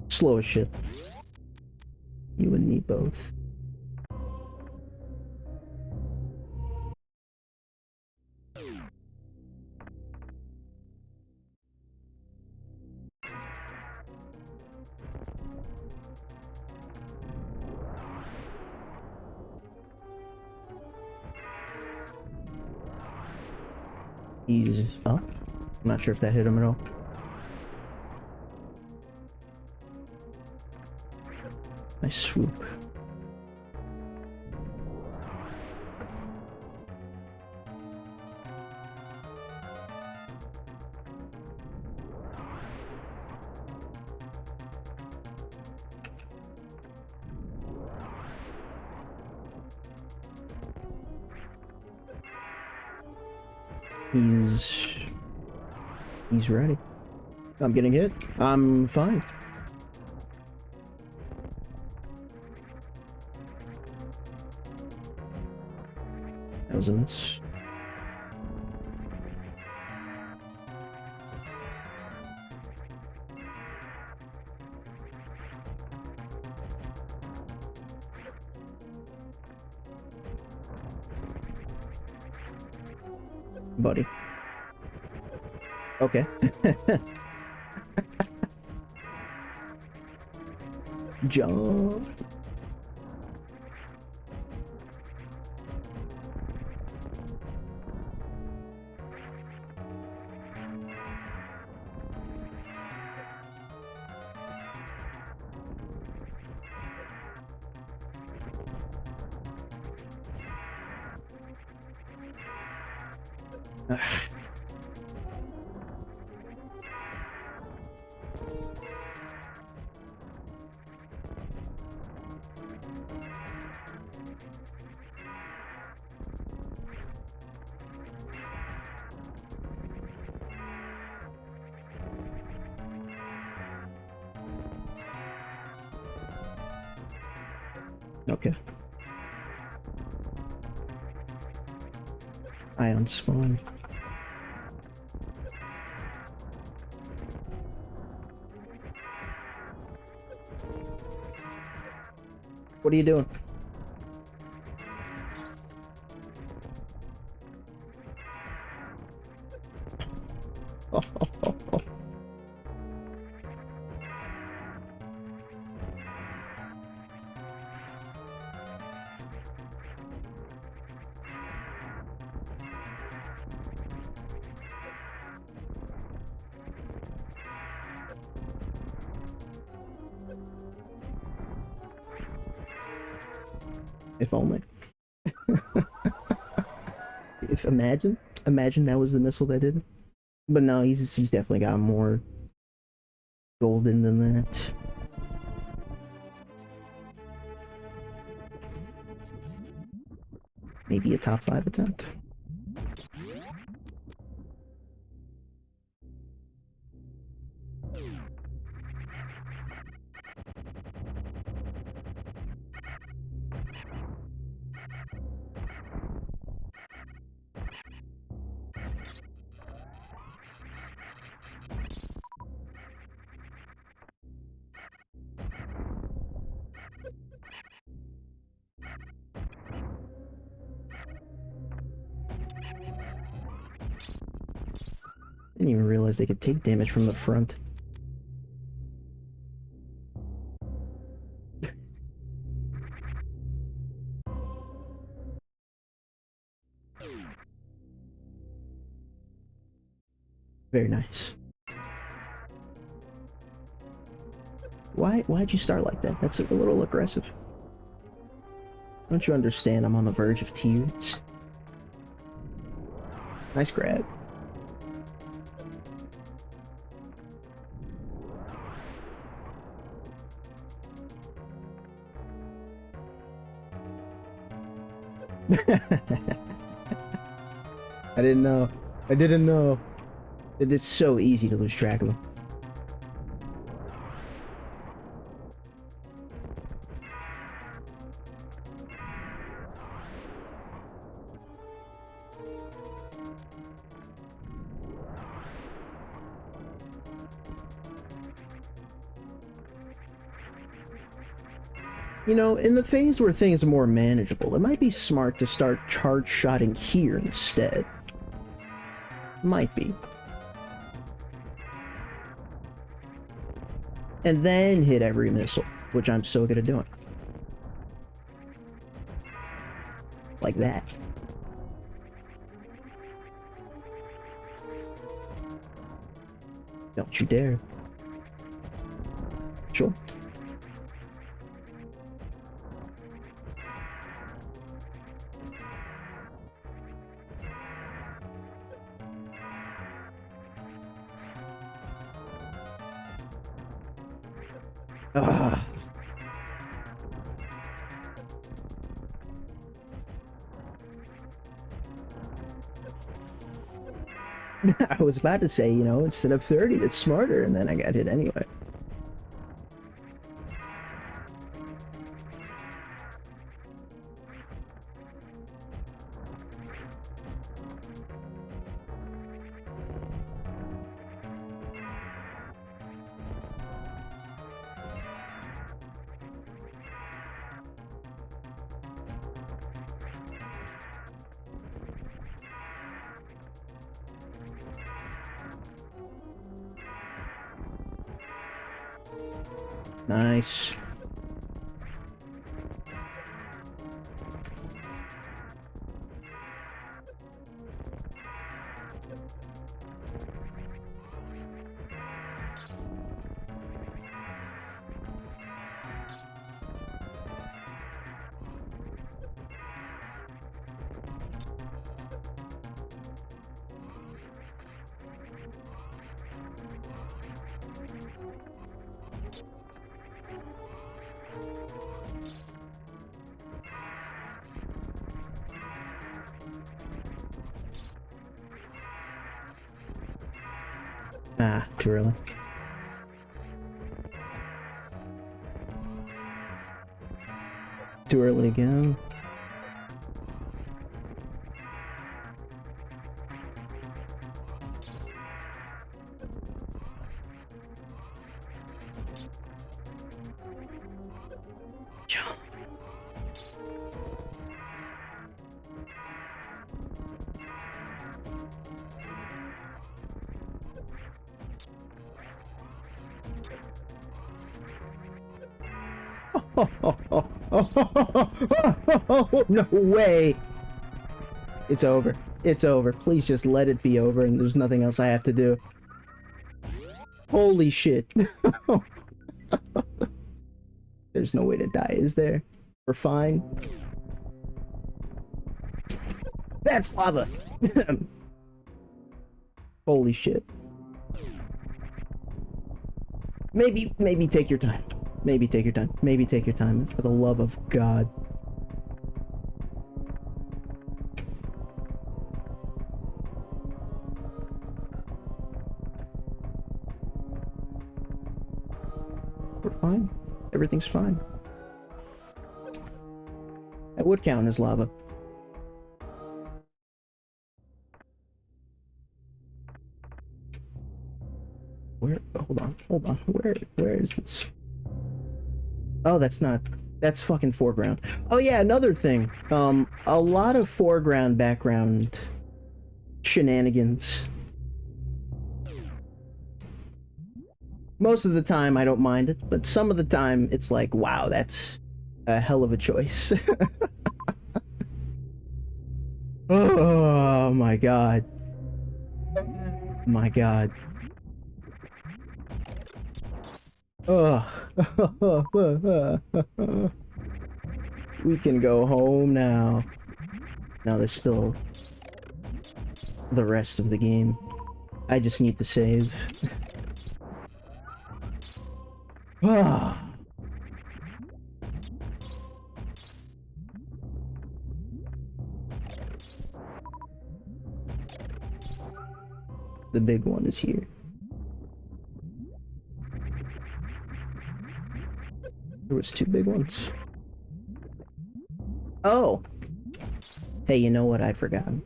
Slow as shit. You and me both. He's up. I'm not sure if that hit him at all. Nice swoop. He's ready. I'm getting hit. I'm fine. That was a miss. Buddy. Okay. Jump. Okay. Ion spawn. What are you doing? If only. If imagine that was the missile that did it. But no, he's definitely got more golden than that. Maybe a top 5 attempt. Didn't even realize they could take damage from the front. Very nice. Why'd you start like that? That's a little aggressive. Don't you understand I'm on the verge of tears? Nice grab. I didn't know. I didn't know. It's so easy to lose track of them. You know, in the phase where things are more manageable, it might be smart to start charge shotting here instead. Might be. And then hit every missile, which I'm so good at doing. Like that. Don't you dare. Sure. Ah. I was about to say, you know, instead of 30, it's smarter, and then I got hit anyway. Nice. Ah, too early. Too early again. Jump. No way! It's over. It's over. Please just let it be over and there's nothing else I have to do. Holy shit. There's no way to die, is there? We're fine. That's lava! Holy shit. Maybe take your time. Maybe take your time. Maybe take your time. For the love of God. We're fine. Everything's fine. That would count as lava. Where? Hold on. Where is this? Oh, that's fucking foreground. Oh yeah, another thing. A lot of foreground, background shenanigans. Most of the time I don't mind it, but some of the time it's like, wow, that's a hell of a choice. Oh my god. My god. Ugh. We can go home now. Now there's still the rest of the game. I just need to save. Ah. The big one is here. There was two big ones. Oh! Hey, you know what? I'd forgotten.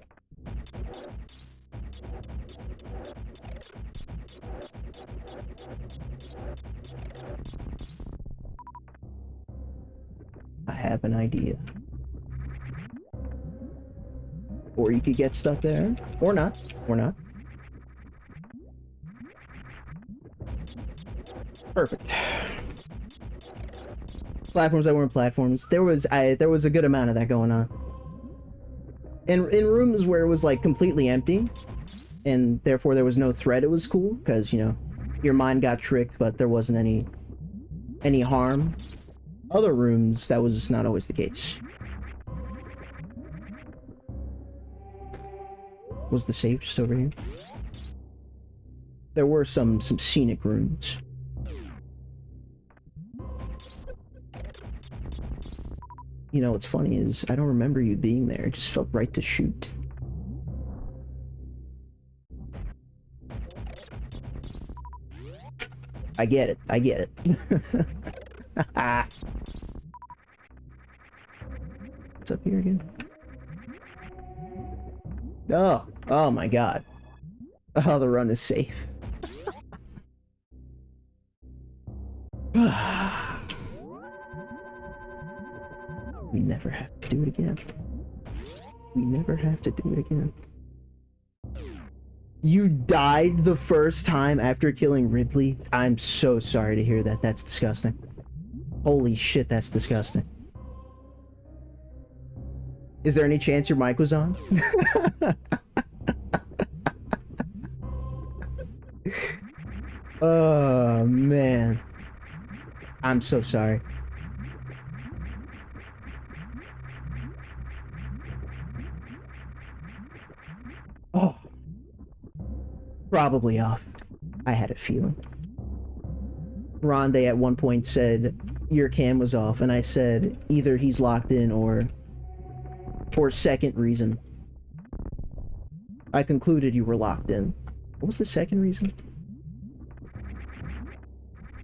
I have an idea. Or you could get stuck there. Or not. Or not. Perfect. Platforms that weren't platforms. There was a good amount of that going on. In rooms where it was like completely empty, and therefore there was no threat, it was cool, because, you know, your mind got tricked, but there wasn't any harm. Other rooms, that was not always the case. Was the save just over here? There were some scenic rooms. You know, what's funny is, I don't remember you being there. It just felt right to shoot. I get it. I get it. What's up here again? Oh! Oh my god. Oh, the run is safe. We never have to do it again. We never have to do it again. You died the first time after killing Ridley? I'm so sorry to hear that. That's disgusting. Holy shit, that's disgusting. Is there any chance your mic was on? Oh, man. I'm so sorry. Oh. Probably off. I had a feeling. Rondé at one point said, your cam was off, and I said, either he's locked in or for a second reason. I concluded you were locked in. What was the second reason?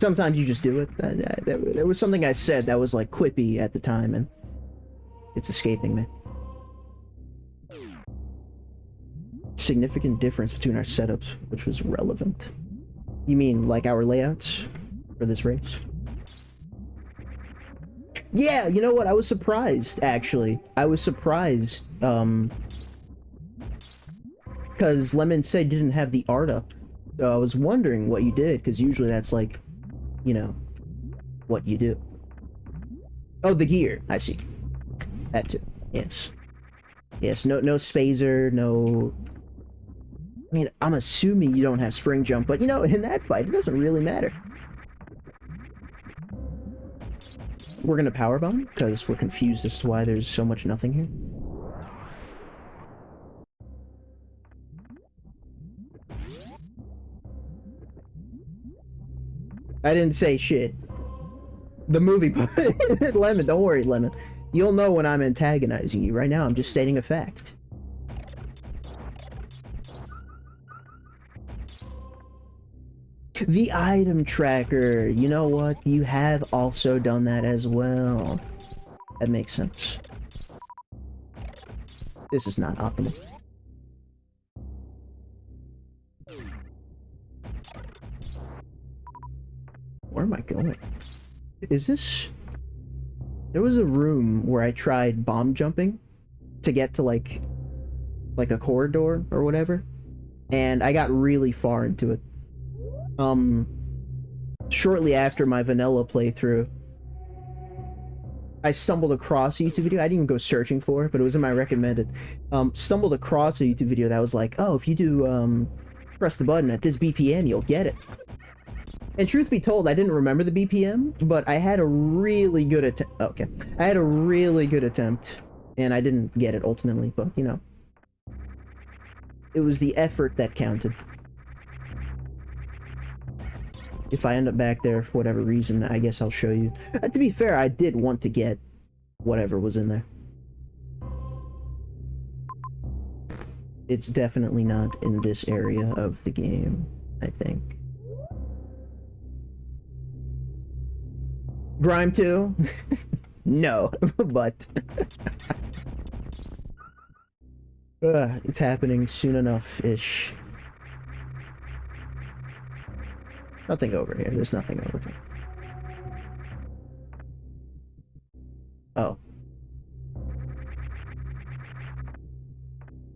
Sometimes you just do it. There was something I said that was like quippy at the time, and it's escaping me. Significant difference between our setups, which was relevant. You mean like our layouts for this race? Yeah, you know what? I was surprised, actually. I was surprised, because Lemon said you didn't have the art up. So I was wondering what you did, because usually that's like, you know, what you do. Oh, the gear. I see. That too. Yes. Yes. No spazer. No. I mean, I'm assuming you don't have spring jump, but you know, in that fight, it doesn't really matter. We're gonna power bomb because we're confused as to why there's so much nothing here. I didn't say shit. The movie, Lemon. Don't worry, Lemon. You'll know when I'm antagonizing you. Right now, I'm just stating a fact. The item tracker. You know what? You have also done that as well. That makes sense. This is not optimal. Where am I going? Is this... There was a room where I tried bomb jumping to get to like a corridor or whatever, and I got really far into it. Shortly after my vanilla playthrough, I stumbled across a YouTube video. I didn't even go searching for it, but it was in my recommended. Stumbled across a YouTube video that was like, oh, if you do press the button at this BPM, you'll get it. And truth be told, I didn't remember the BPM, but I had a really good attempt. Okay, I had a really good attempt, and I didn't get it ultimately, but you know, it was the effort that counted. If I end up back there for whatever reason, I guess I'll show you. To be fair, I did want to get whatever was in there. It's definitely not in this area of the game, I think. Grime 2? No, but... it's happening soon enough-ish. Nothing over here. There's nothing over here. Oh.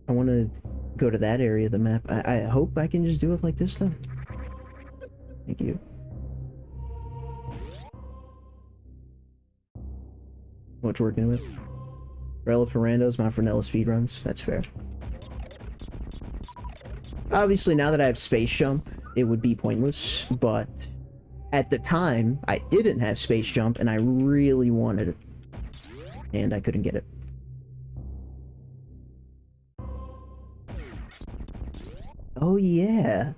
I want to go to that area of the map. I hope I can just do it like this, though. Thank you. What you working with? Rella Ferrando's, my Fernella speedruns. That's fair. Obviously, now that I have Space Jump, it would be pointless, but at the time, I didn't have Space Jump, and I really wanted it. And I couldn't get it. Oh, yeah.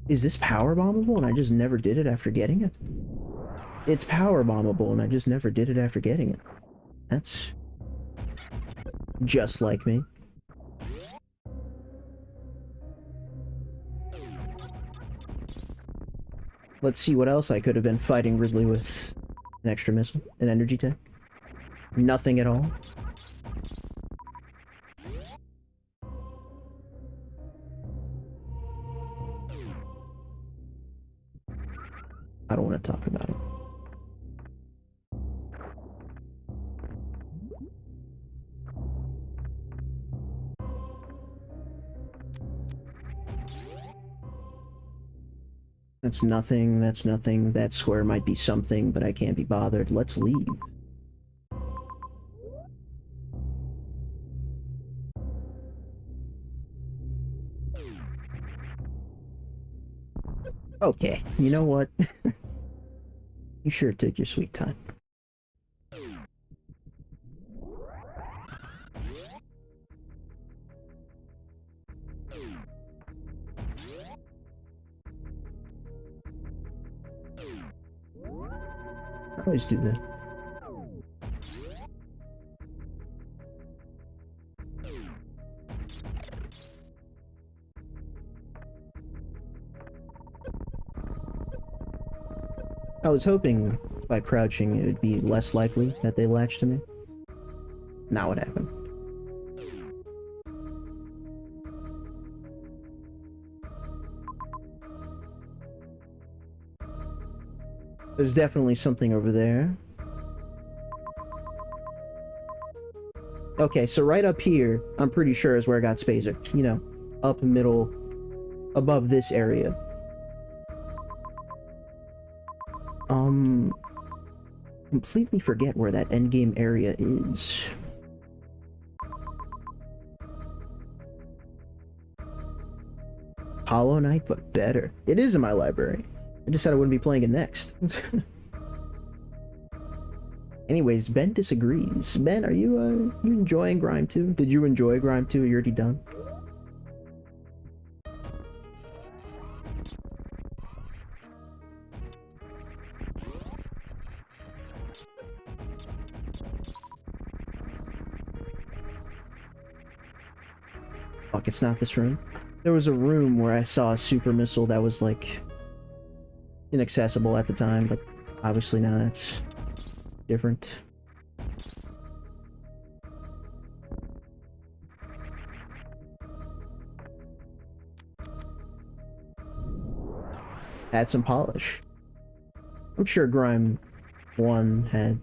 Is this power bombable, and I just never did it after getting it? It's power bombable, and I just never did it after getting it. That's just like me. Let's see what else I could have been fighting Ridley with. An extra missile? An energy tank? Nothing at all? I don't want to talk about it. That's nothing, that's nothing. That square might be something, but I can't be bothered. Let's leave. Okay, you know what? You sure took your sweet time. I always do that. I was hoping by crouching it would be less likely that they latch to me. Not what happened. There's definitely something over there. Okay, so right up here, I'm pretty sure is where I got Spazer. You know, up middle, above this area. Completely forget where that endgame area is. Hollow Knight, but better. It is in my library. I just said I wouldn't be playing it next. Anyways, Ben disagrees. Ben, are you enjoying Grime 2? Did you enjoy Grime 2? Are you already done? Fuck, it's not this room. There was a room where I saw a super missile that was, like, inaccessible at the time, but obviously now that's different. Add some polish. I'm sure Grime 1 had...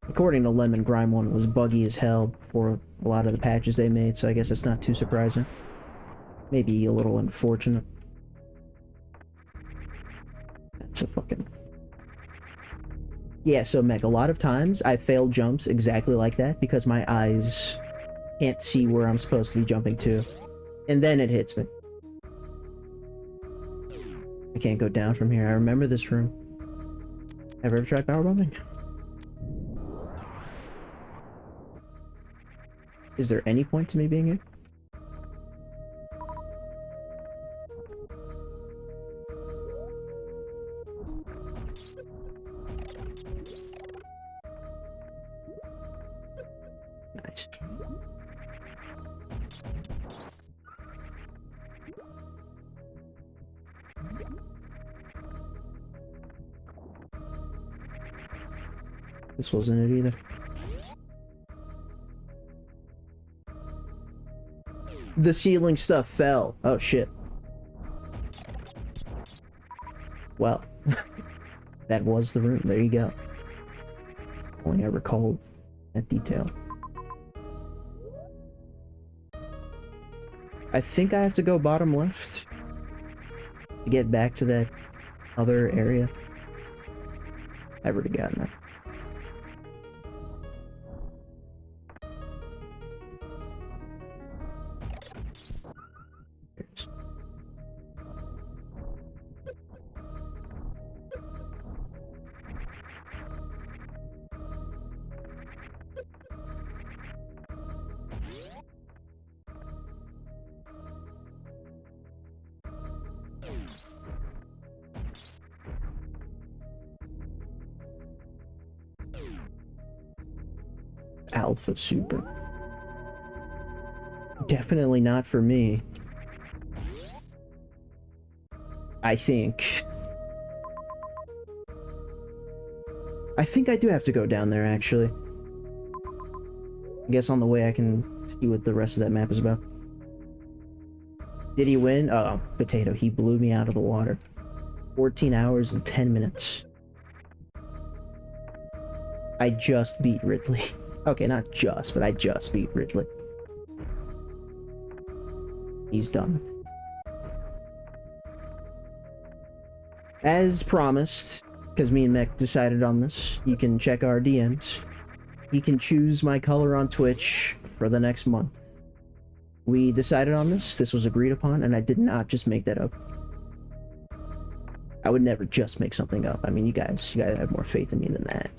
According to Lemon, Grime 1 was buggy as hell for a lot of the patches they made, so I guess it's not too surprising. Maybe a little unfortunate. That's a fucking... Yeah, so Meg, a lot of times I fail jumps exactly like that because my eyes can't see where I'm supposed to be jumping to. And then it hits me. I can't go down from here. I remember this room. Ever tried powerbombing? Is there any point to me being here? Nice. This wasn't it either. The ceiling stuff fell. Oh shit. Well, that was the room. There you go. Only I recalled that detail. I think I have to go bottom left to get back to that other area. I've already gotten that. Alpha Super. Definitely not for me. I think I do have to go down there, actually. I guess on the way I can see what the rest of that map is about. Did he win? Oh, potato. He blew me out of the water. 14 hours and 10 minutes. I just beat Ridley. Okay, not just, but I just beat Ridley. He's done. As promised, because me and Mech decided on this, you can check our DMs. He can choose my color on Twitch for the next month. We decided on this. This was agreed upon, and I did not just make that up. I would never just make something up. I mean, you guys have more faith in me than that.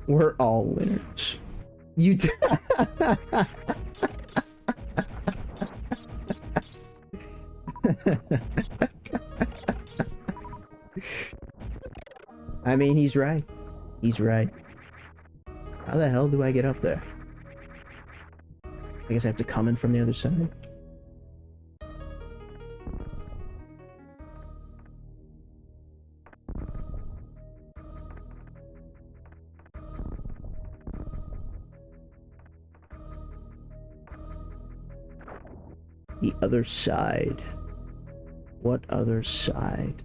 We're all winners. You I mean, he's right. He's right. How the hell do I get up there? I guess I have to come in from the other side. The other side. What other side?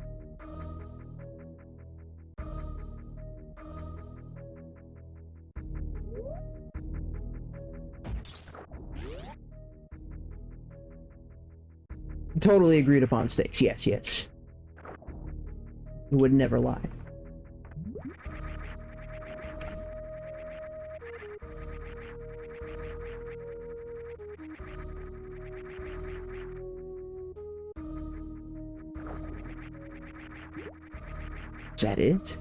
Totally agreed upon stakes. Yes, yes. Would never lie. Is that it?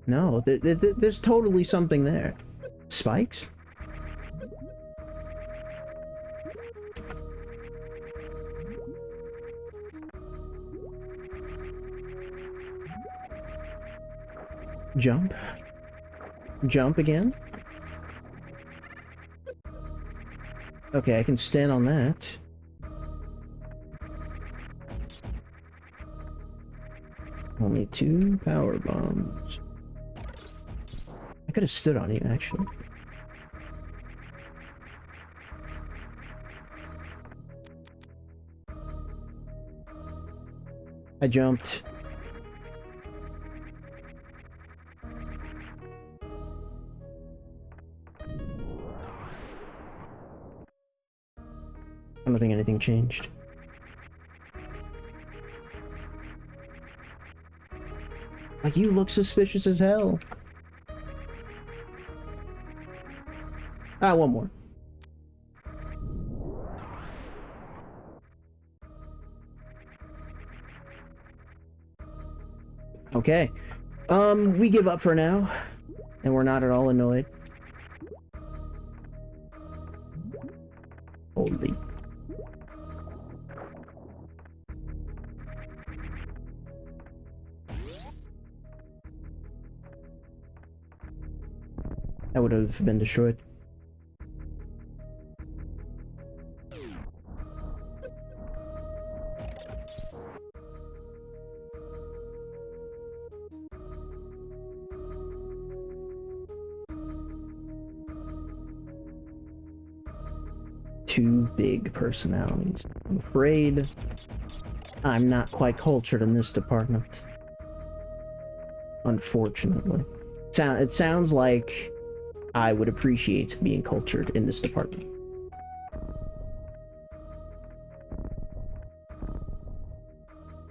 No, there's totally something there. Spikes? Jump. Jump again? Okay, I can stand on that. Only 2 power bombs. I could have stood on you, actually. I jumped. I don't think anything changed. Like, you look suspicious as hell. Ah, one more. Okay. We give up for now. And we're not at all annoyed. Holy. That would have been destroyed. Two big personalities. I'm afraid I'm not quite cultured in this department. Unfortunately. It sounds like I would appreciate being cultured in this department.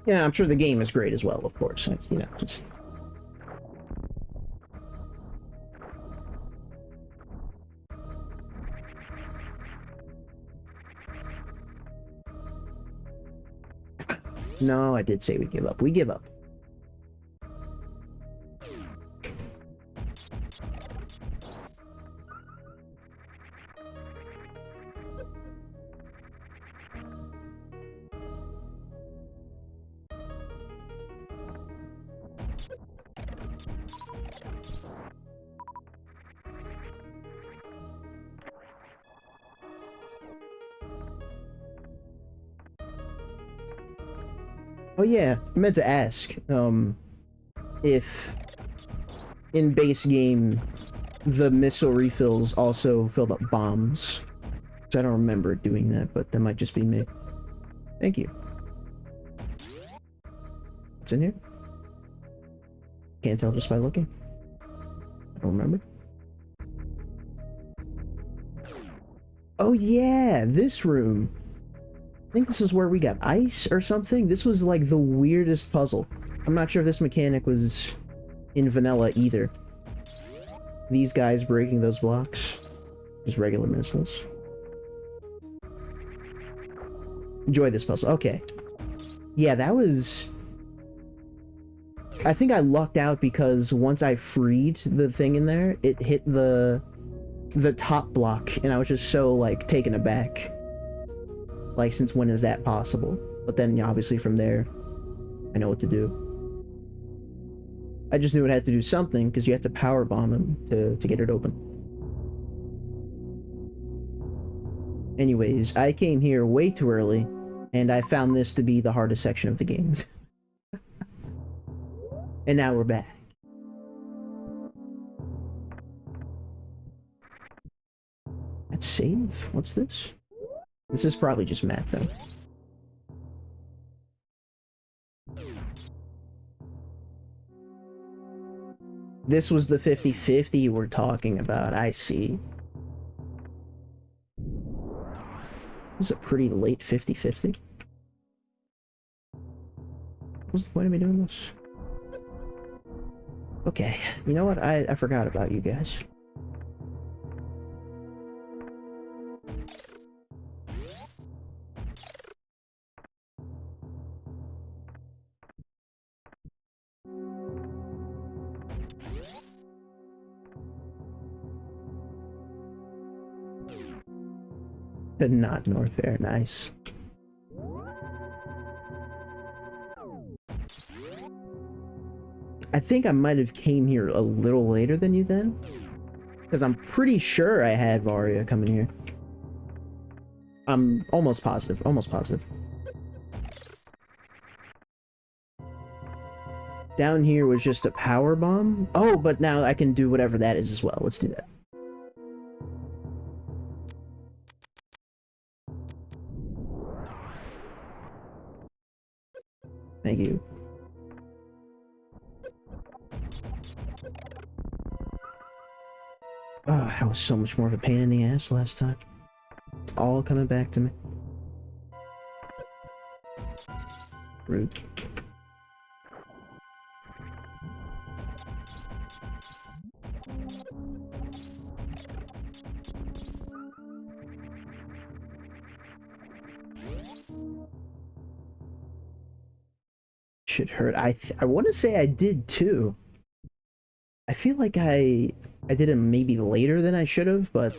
Yeah, I'm sure the game is great as well, of course. You know, just... No, I did say we give up. We give up. Oh yeah, I meant to ask, if in base game the missile refills also filled up bombs. Because I don't remember doing that, but that might just be me. Thank you. What's in here? Can't tell just by looking. I don't remember. Oh yeah, this room. I think this is where we got ice or something. This was like the weirdest puzzle. I'm not sure if this mechanic was in vanilla either. These guys breaking those blocks. Just regular missiles. Enjoy this puzzle. Okay. Yeah, that was... I think I lucked out because once I freed the thing in there, it hit the top block, and I was just so, like, taken aback. Like, since when is that possible? But then, obviously, from there, I know what to do. I just knew it had to do something, because you had to power bomb him to get it open. Anyways, I came here way too early, and I found this to be the hardest section of the game. And now we're back. Let's save? What's this? This is probably just map, though. This was the 50-50 we're talking about, I see. This is a pretty late 50-50. What's the point of me doing this? Okay, you know what? I forgot about you guys. Not North Air, nice. I think I might have came here a little later than you then. Because I'm pretty sure I had Varia coming here. I'm almost positive, almost positive. Down here was just a power bomb. Oh, but now I can do whatever that is as well. Let's do that. Thank you. Oh, that was so much more of a pain in the ass last time. It's all coming back to me. Rude. Should hurt. I want to say I did too. I feel like I did it maybe later than I should have, but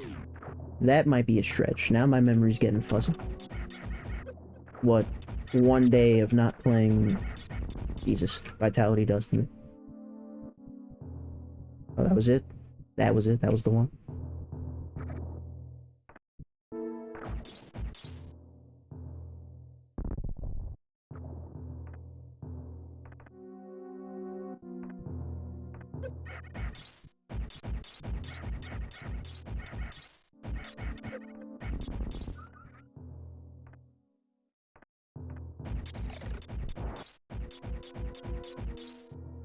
that might be a stretch. Now my memory's getting fuzzy. What one day of not playing Jesus Vitality does to me. Oh, that was it? That was it? That was the one?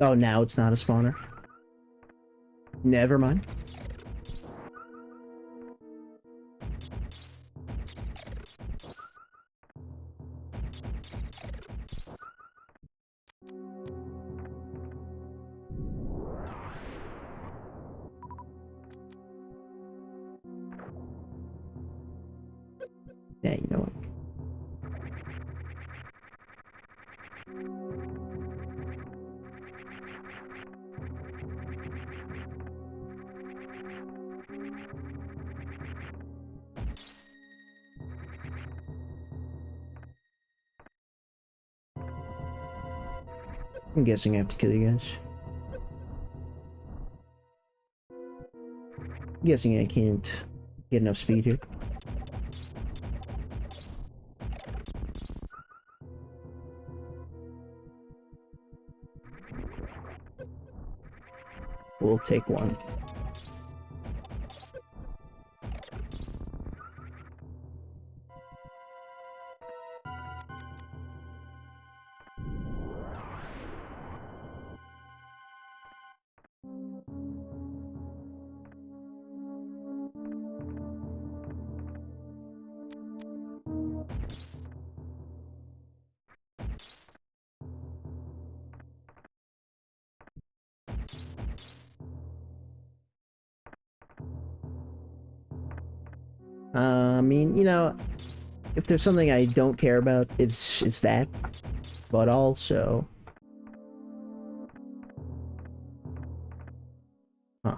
Oh, now it's not a spawner. Never mind. Yeah, you know what? I'm guessing I have to kill you guys. I'm guessing I can't get enough speed here. We'll take one. I mean, you know, if there's something I don't care about, it's that. But also, huh?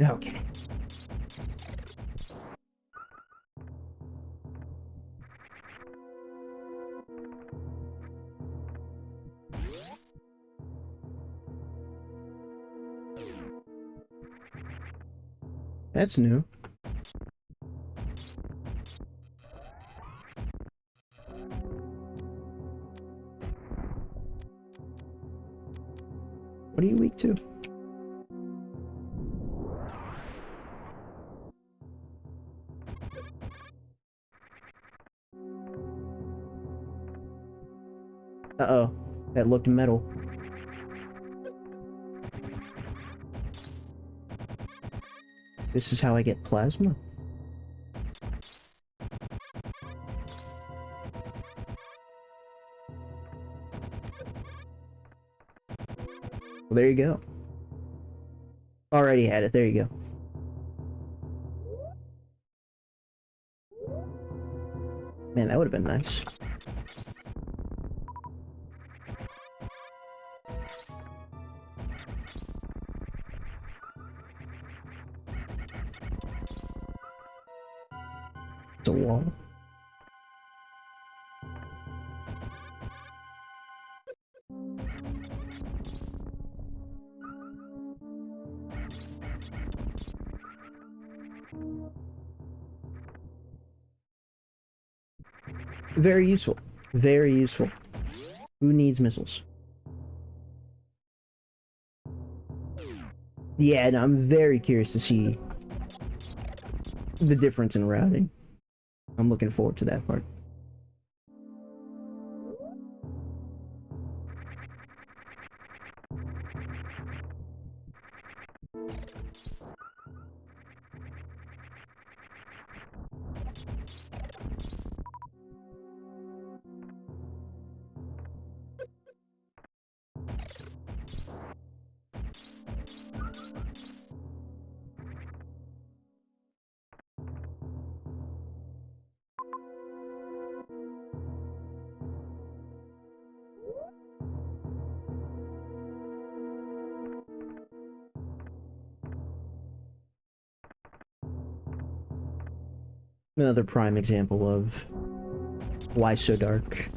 Okay. That's new. What are you weak to? Uh-oh. That looked metal. This is how I get plasma? Well, there you go. Already had it. There you go. Man, that would have been nice. It's a wall. Very useful. Very useful. Who needs missiles? Yeah, and I'm very curious to see the difference in routing. I'm looking forward to that part. Another prime example of why so dark.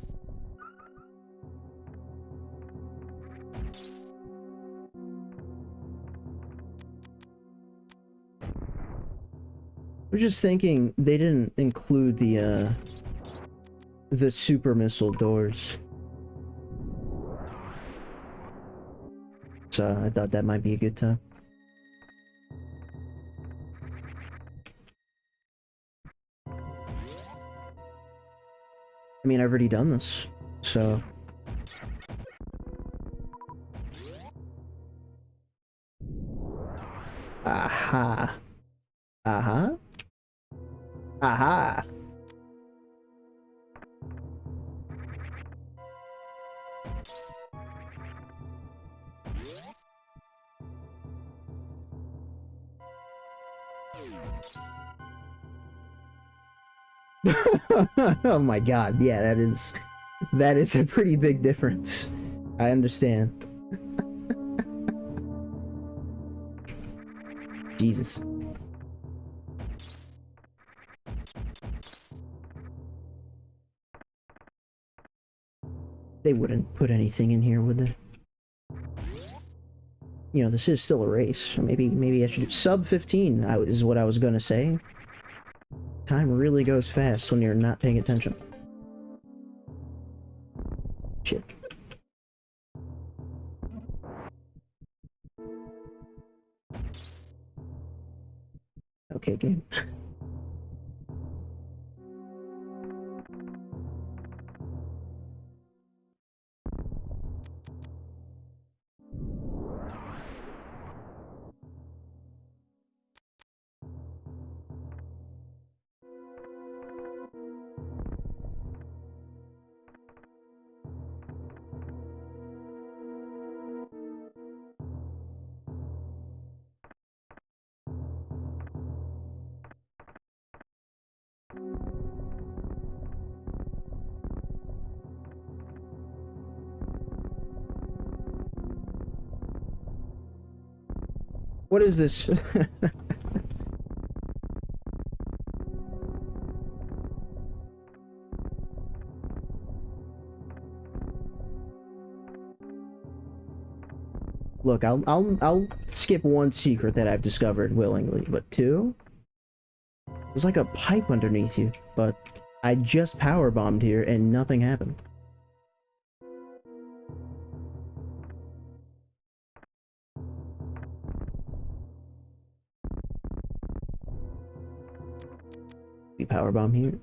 I was just thinking they didn't include the super missile doors. So I thought that might be a good time. I mean, I've already done this, so... Aha. Aha. Aha. Oh my god, yeah, that is a pretty big difference. I understand. Jesus. They wouldn't put anything in here, would they? You know, this is still a race. Maybe I should... Sub 15 is what I was gonna say. Time really goes fast when you're not paying attention. Shit. Okay, game. What is this? Look, I'll skip one secret that I've discovered willingly, but two? There's like a pipe underneath you, but I just power bombed here and nothing happened. We power bomb here.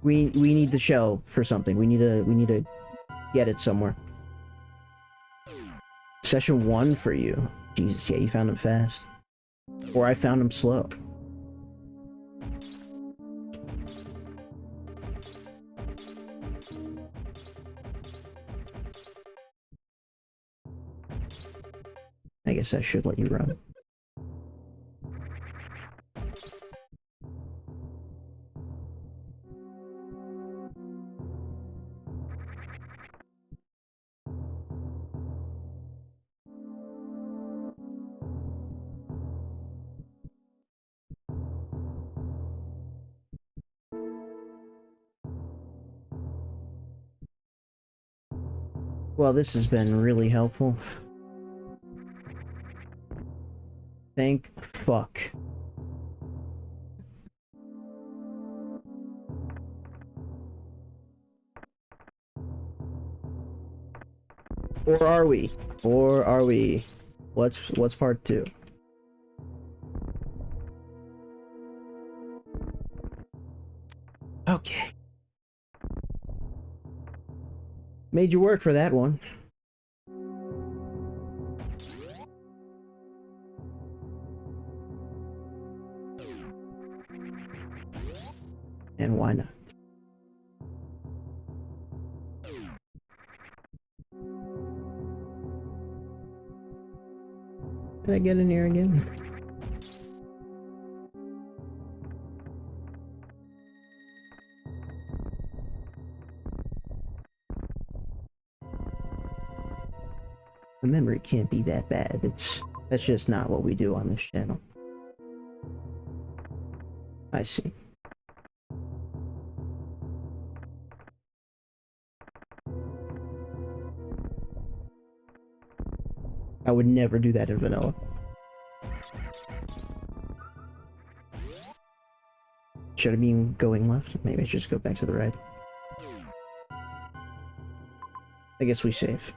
We need the shell for something. We need to get it somewhere. Session 1 for you. Jesus, yeah, you found him fast. Or I found him slow. I guess I should let you run. Well, this has been really helpful. Thank fuck. Or are we? Or are we? What's part 2? Okay. Made you work for that one. And why not? Can I get in here again? The memory can't be that bad. That's just not what we do on this channel. I see. I would never do that in vanilla. Should I be going left? Maybe I should just go back to the right. I guess we save.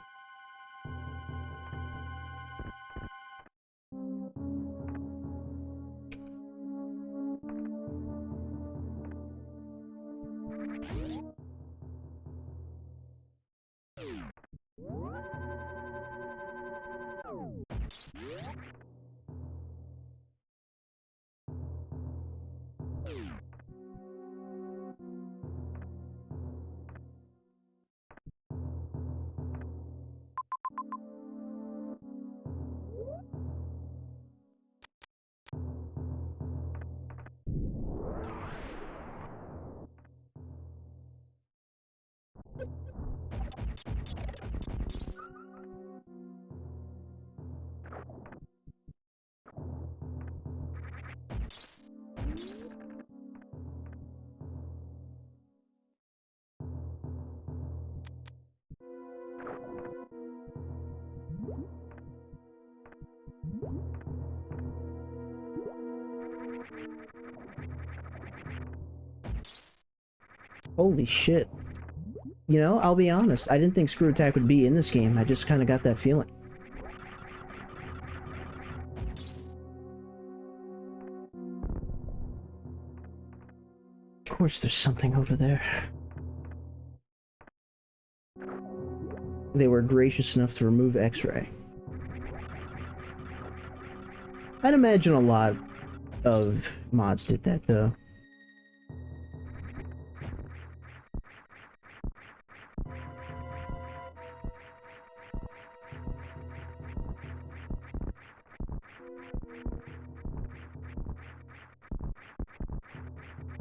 Holy shit. You know, I'll be honest, I didn't think Screw Attack would be in this game. I just kind of got that feeling. Of course there's something over there. They were gracious enough to remove X-ray. I'd imagine a lot of mods did that, though.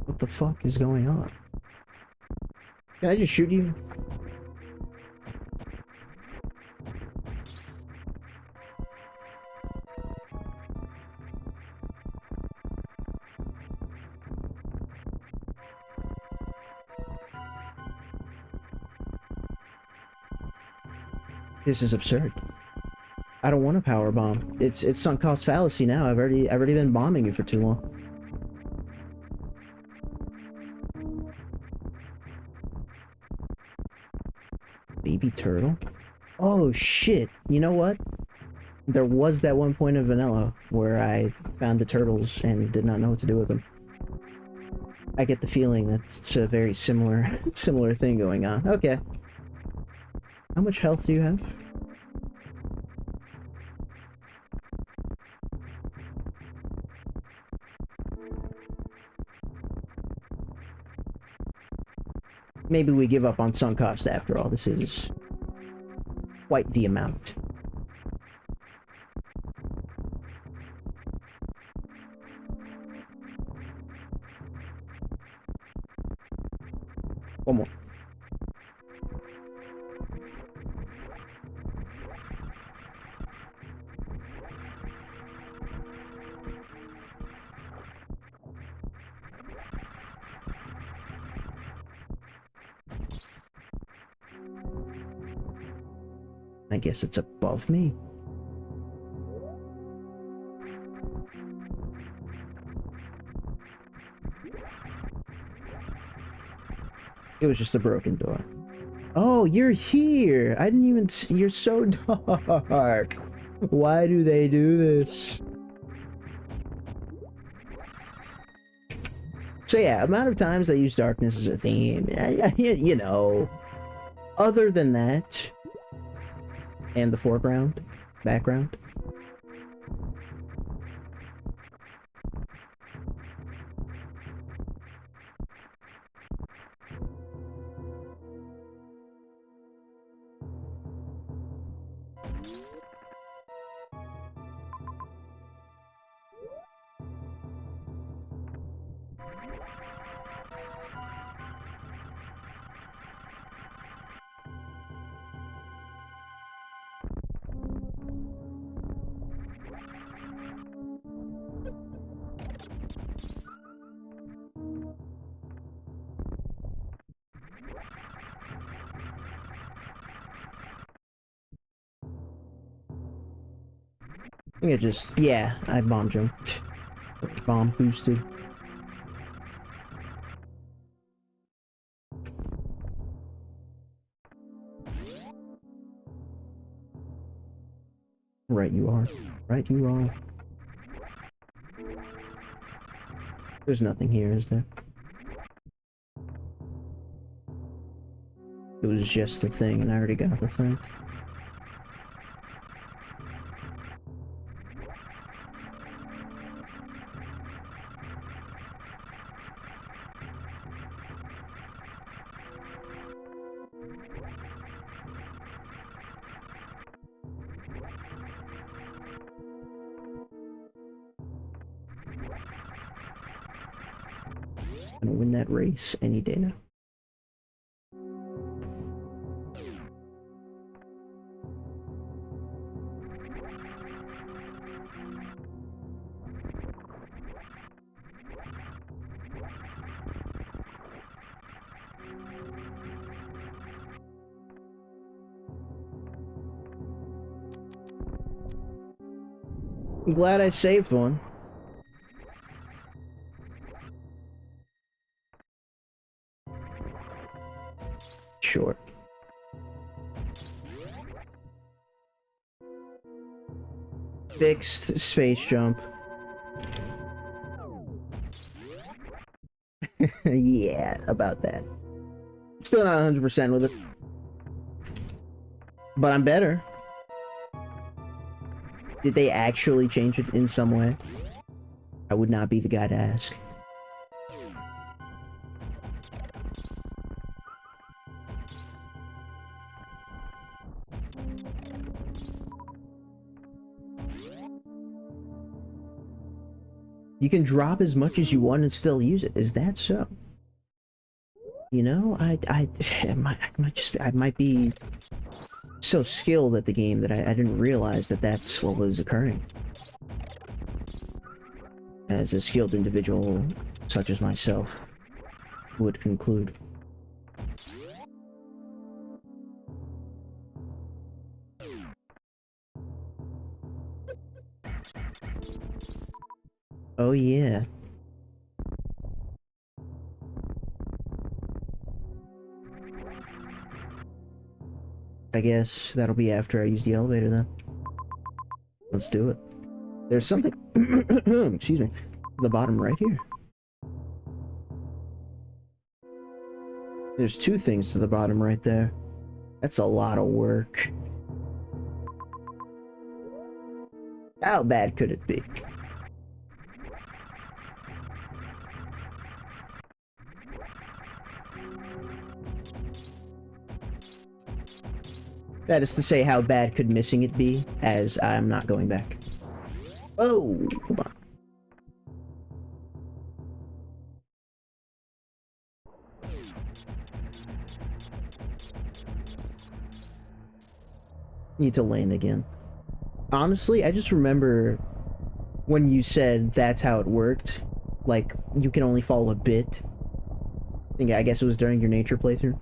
What the fuck is going on? Can I just shoot you? This is absurd. I don't want a power bomb. It's sunk cost fallacy now. I've already been bombing you for too long. Baby turtle? Oh shit. You know what? There was that one point in vanilla where I found the turtles and did not know what to do with them. I get the feeling that it's a very similar similar thing going on. Okay. How much health do you have? Maybe we give up on sunk cost after all. This is quite the amount. One more. I guess it's above me. It was just a broken door. Oh, you're here! I didn't even see. You're so dark. Why do they do this? So yeah, amount of times I use darkness as a theme. You know. Other than that, and the foreground, background. I think yeah, I bomb jumped. Bomb boosted. Right you are. Right you are. There's nothing here, is there? It was just the thing, and I already got the thing. I'm gonna win that race any day now. I'm glad I saved one. Sure. Fixed space jump. Yeah, about that. Still not 100% with it. But I'm better. Did they actually change it in some way? I would not be the guy to ask. You can drop as much as you want and still use it. Is that so? You know, I might be so skilled at the game that I didn't realize that that's what was occurring. As a skilled individual such as myself would conclude. Oh yeah. I guess that'll be after I use the elevator then. Let's do it. There's something excuse me, the bottom right here. There's two things to the bottom right there. That's a lot of work. How bad could it be? That is to say, how bad could missing it be, as I'm not going back. Oh, hold on. Need to land again. Honestly, I just remember when you said that's how it worked. Like, you can only fall a bit. I guess it was during your nature playthrough.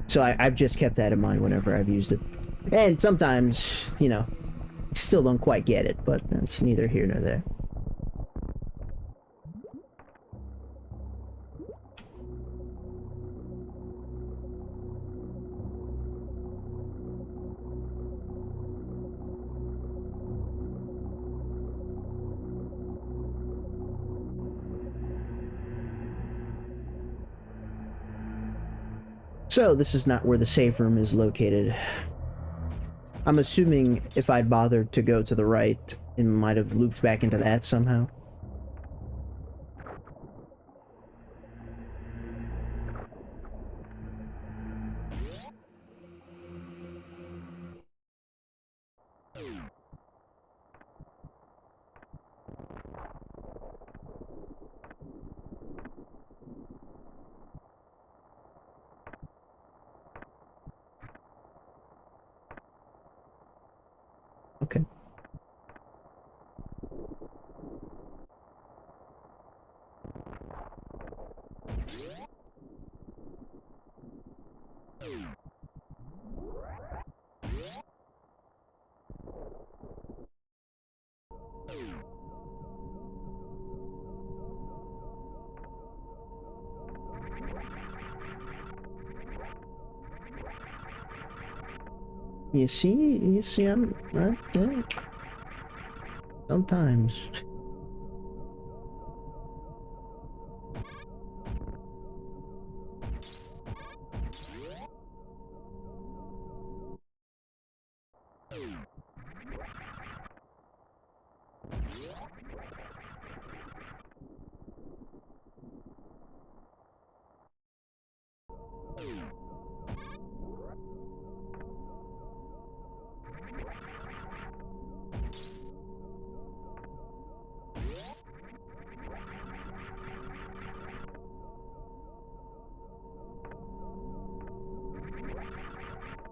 So I've just kept that in mind whenever I've used it. And sometimes, you know, still don't quite get it, but that's neither here nor there. So this is not where the save room is located. I'm assuming if I'd bothered to go to the right, it might have looped back into that somehow. Okay. You see, I'm not there. Sometimes.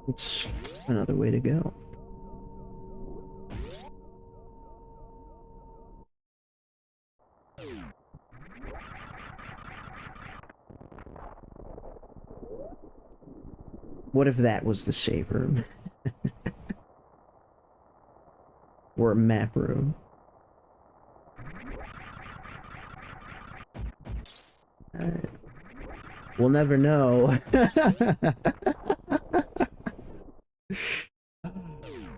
It's another way to go. What if that was the save room? Or a map room? We'll never know.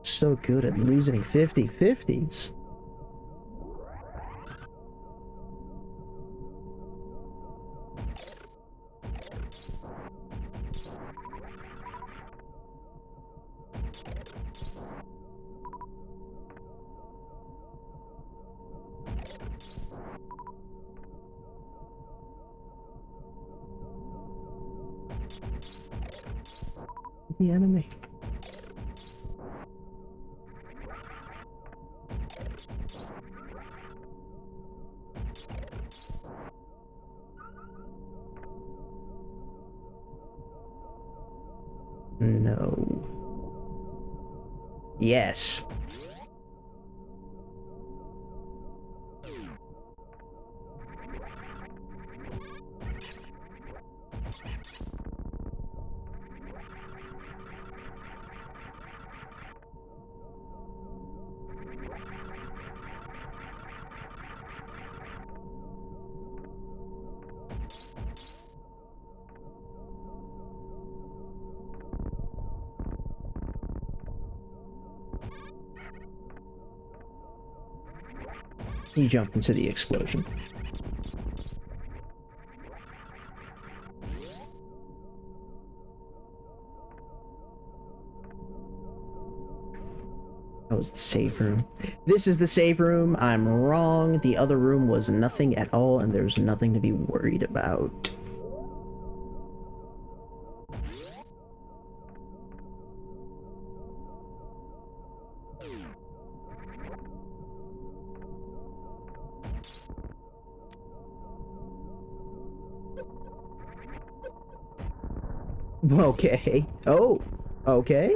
So good at losing 50-50s. The enemy. No. Yes. He jumped into the explosion. That was the save room. This is the save room. I'm wrong. The other room was nothing at all, and there's nothing to be worried about. Okay. Oh, okay.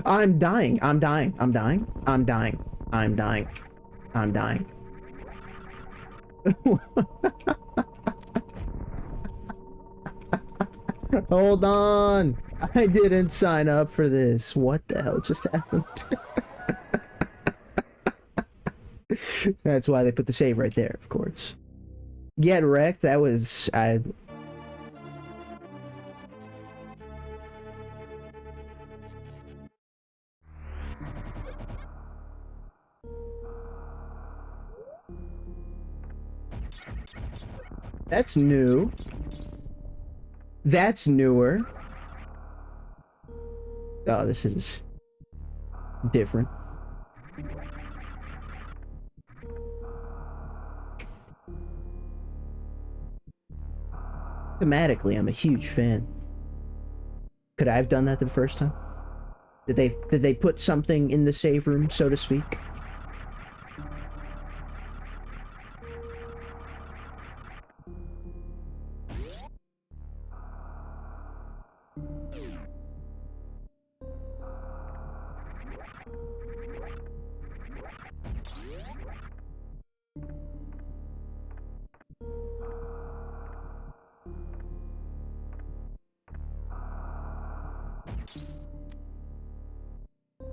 I'm dying. I'm dying. I'm dying. I'm dying. I'm dying. I'm dying. Hold on. I didn't sign up for this. What the hell just happened? That's why they put the save right there, of course. Get wrecked. That was That's new. That's newer. Oh, this is different. Thematically, I'm a huge fan. Could I have done that the first time? Did they put something in the save room, so to speak?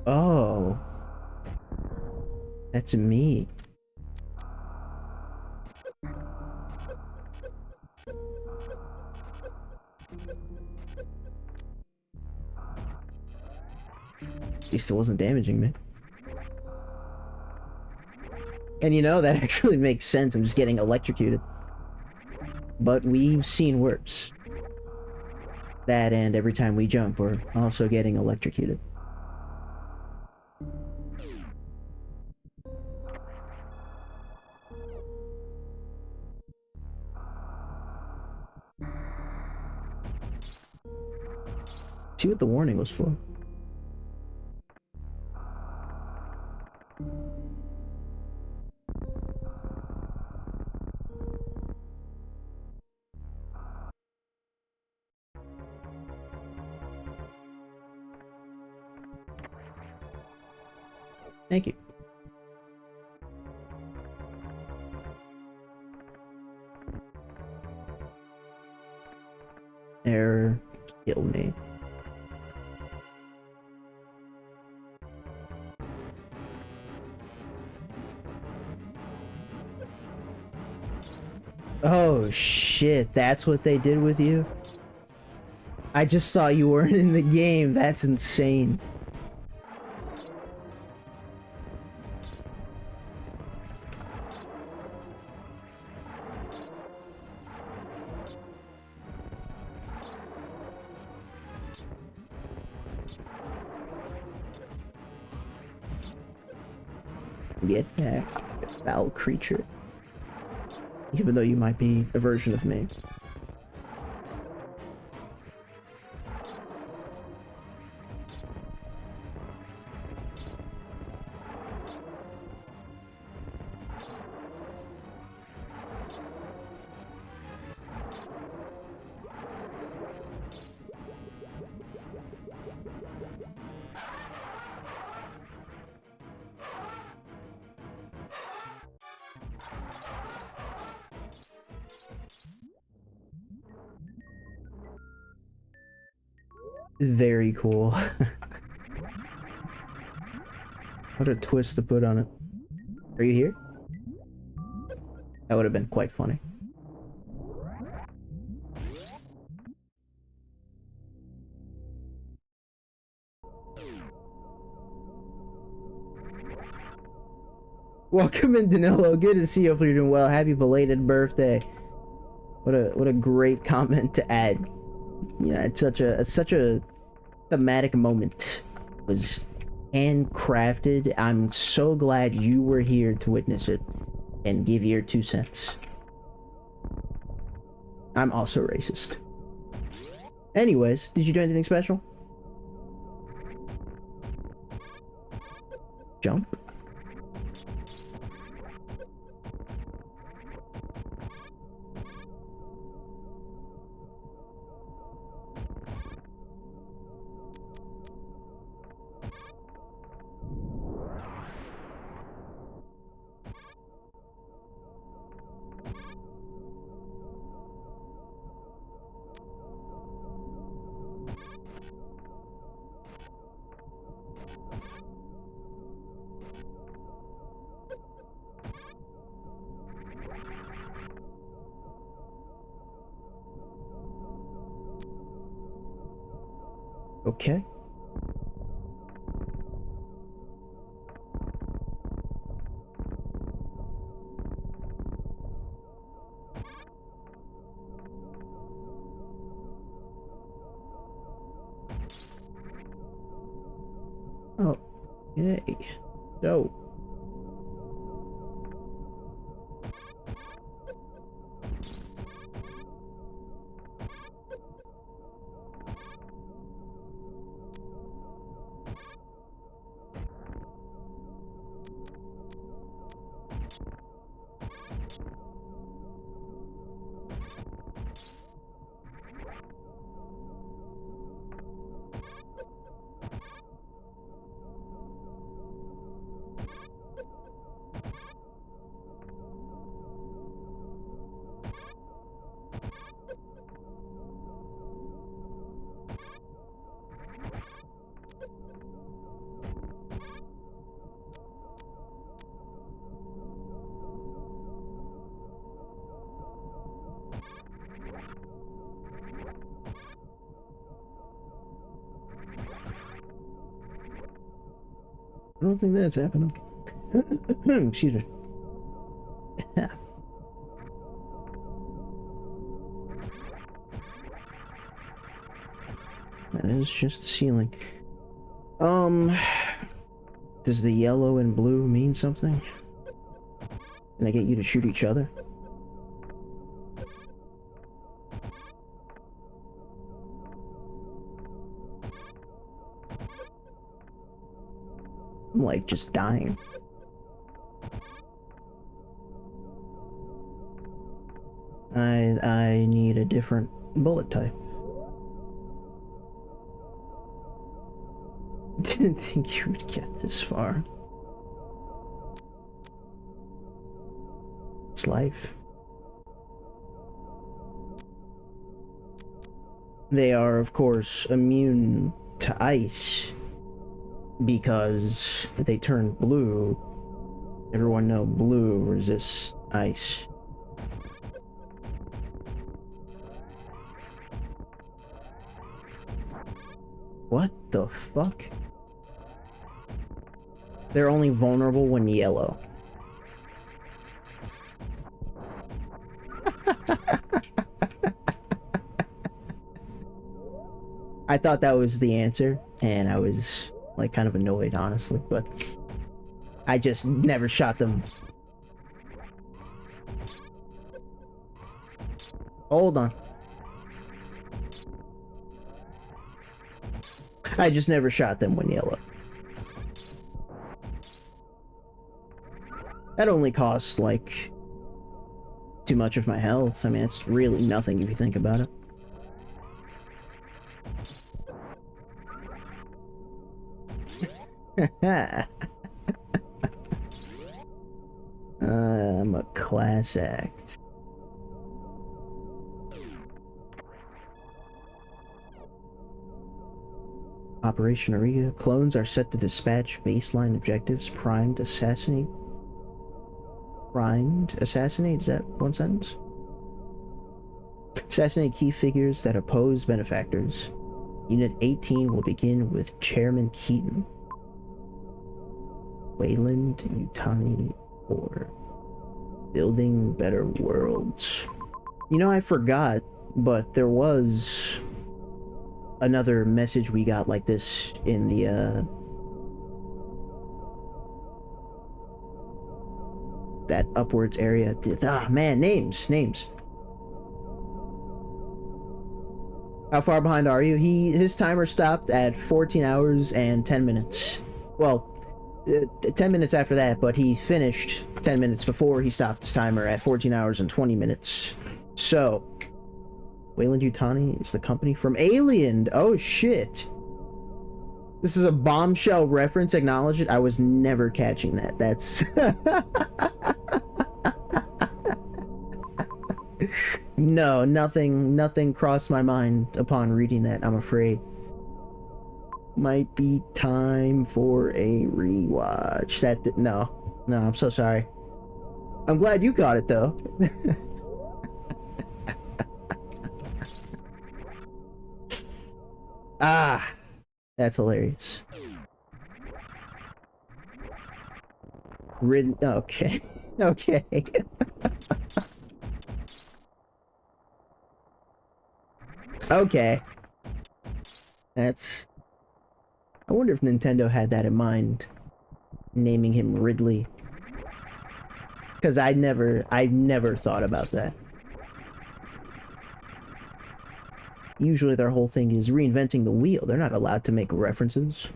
Oh, that's me. He still wasn't damaging me. And you know, that actually makes sense. I'm just getting electrocuted. But we've seen worse. That and every time we jump, we're also getting electrocuted. See what the warning was for. Thank you. Error killed me. Oh shit, that's what they did with you? I just thought you weren't in the game. That's insane. Get back, foul creature. Even though you might be a version of me. Very cool. What a twist to put on it. Are you here? That would have been quite funny. Welcome in, Danilo. Good to see you. Hope you're doing well. Happy belated birthday. What a great comment to add. You know, it's such a thematic moment. was handcrafted. I'm so glad you were here to witness it and give your 2 cents. I'm also racist. Anyways, did you do anything special? Jump? Okay. Oh, yay. So. I don't think that's happening. Excuse me. That is just the ceiling. Does the yellow and blue mean something? Can I get you to shoot each other? I'm like just dying. I need a different bullet type. Didn't think you would get this far. It's life. They are, of course, immune to ice because they turn blue. Everyone know blue resists ice. What the fuck? They're only vulnerable when yellow. I thought that was the answer, and I was like kind of annoyed, honestly, but I just never shot them. Hold on. I just never shot them when yellow. That only costs like too much of my health. I mean, it's really nothing if you think about it. I'm a class act. Operation Ariga. Clones are set to dispatch baseline objectives. Primed assassinate. Primed assassinate? Is that one sentence? Assassinate key figures that oppose benefactors. Unit 18 will begin with Chairman Keaton. Wayland, Utani, or Building Better Worlds. You know, I forgot, but there was another message we got like this in the that upwards area. Ah, man, names. How far behind are you? His timer stopped at 14 hours and 10 minutes. Well, 10 minutes after that, but he finished 10 minutes before he stopped his timer at 14 hours and 20 minutes. So, Wayland Yutani is the company from Alien. Oh shit. This is a bombshell reference. Acknowledge it. I was never catching that. That's... No, nothing crossed my mind upon reading that, I'm afraid. Might be time for a rewatch. No, I'm so sorry. I'm glad you got it, though. Ah, that's hilarious. Okay. Okay. Okay. That's... I wonder if Nintendo had that in mind, naming him Ridley. Because I never thought about that. Usually their whole thing is reinventing the wheel. They're not allowed to make references.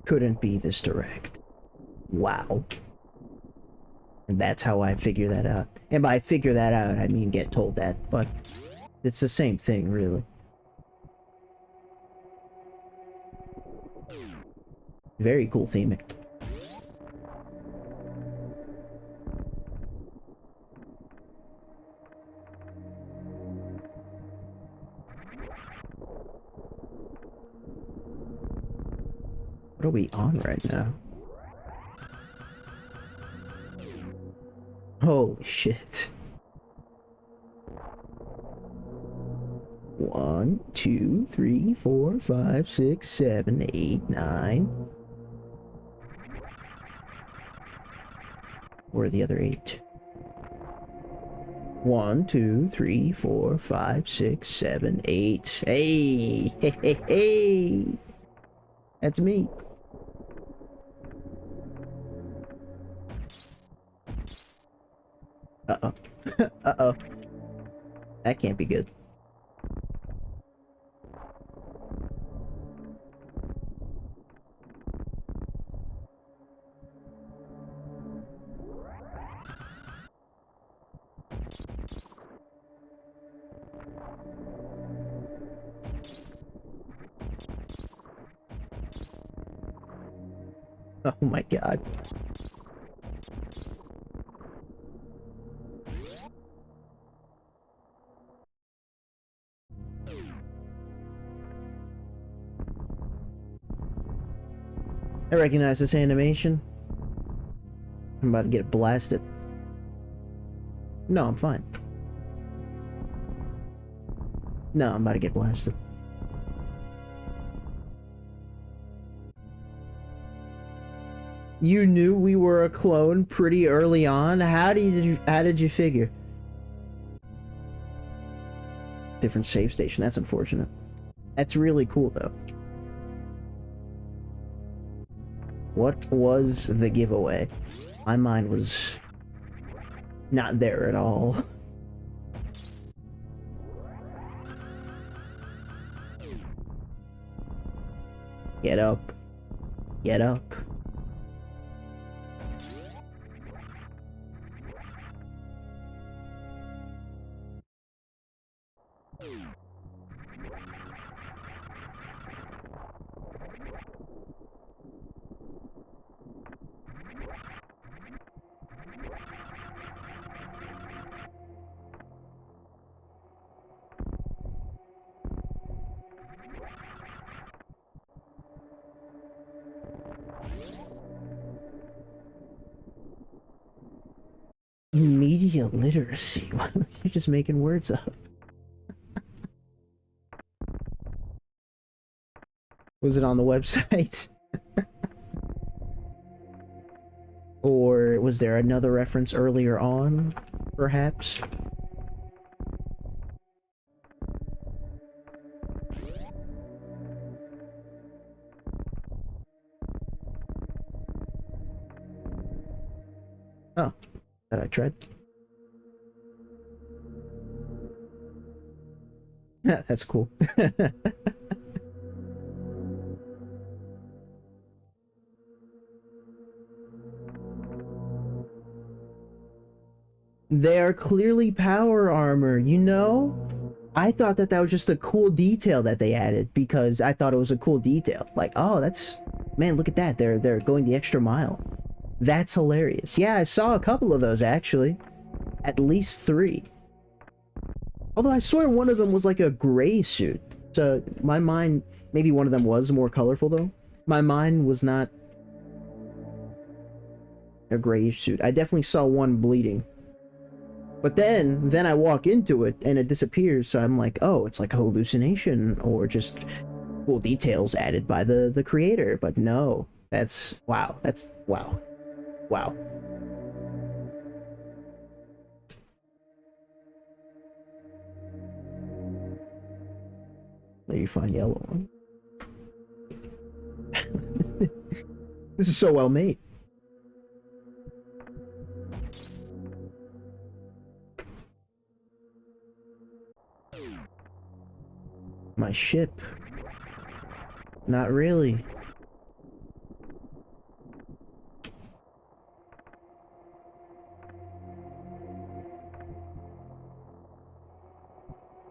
Couldn't be this direct. Wow. And that's how I figure that out. And by figure that out, I mean get told that, but it's the same thing, really. Very cool theming. What are we on right now? Holy shit. 1, 2, 3, 4, 5, 6, 7, 8, 9. Where are the other 8? 1, 2, 3, 4, 5, 6, 7, 8. Hey! Hey, hey, hey! That's me. Uh-oh. Uh-oh. That can't be good. Oh my god. I recognize this animation. I'm about to get blasted. No, I'm fine. No, I'm about to get blasted. You knew we were a clone pretty early on? How did you figure? Different save station, that's unfortunate. That's really cool though. What was the giveaway? My mind was not there at all. Get up. Get up. Media literacy. You're just making words up. Was it on the website? Or was there another reference earlier on? perhaps. Oh, that I tried. That's cool. They are clearly power armor, you know? I thought that that was just a cool detail that they added because I thought it was a cool detail. Like, oh, that's man, look at that. They're going the extra mile. That's hilarious. Yeah, I saw a couple of those actually. At least 3. Although I swear one of them was like a gray suit. So my mind, maybe one of them was more colorful though. My mind was not a grayish suit. I definitely saw one bleeding. But then I walk into it and it disappears. So I'm like, oh, it's like a hallucination or just cool details added by the creator. But no, that's wow. That's wow, wow. There you find yellow one. This is so well made. My ship. Not really.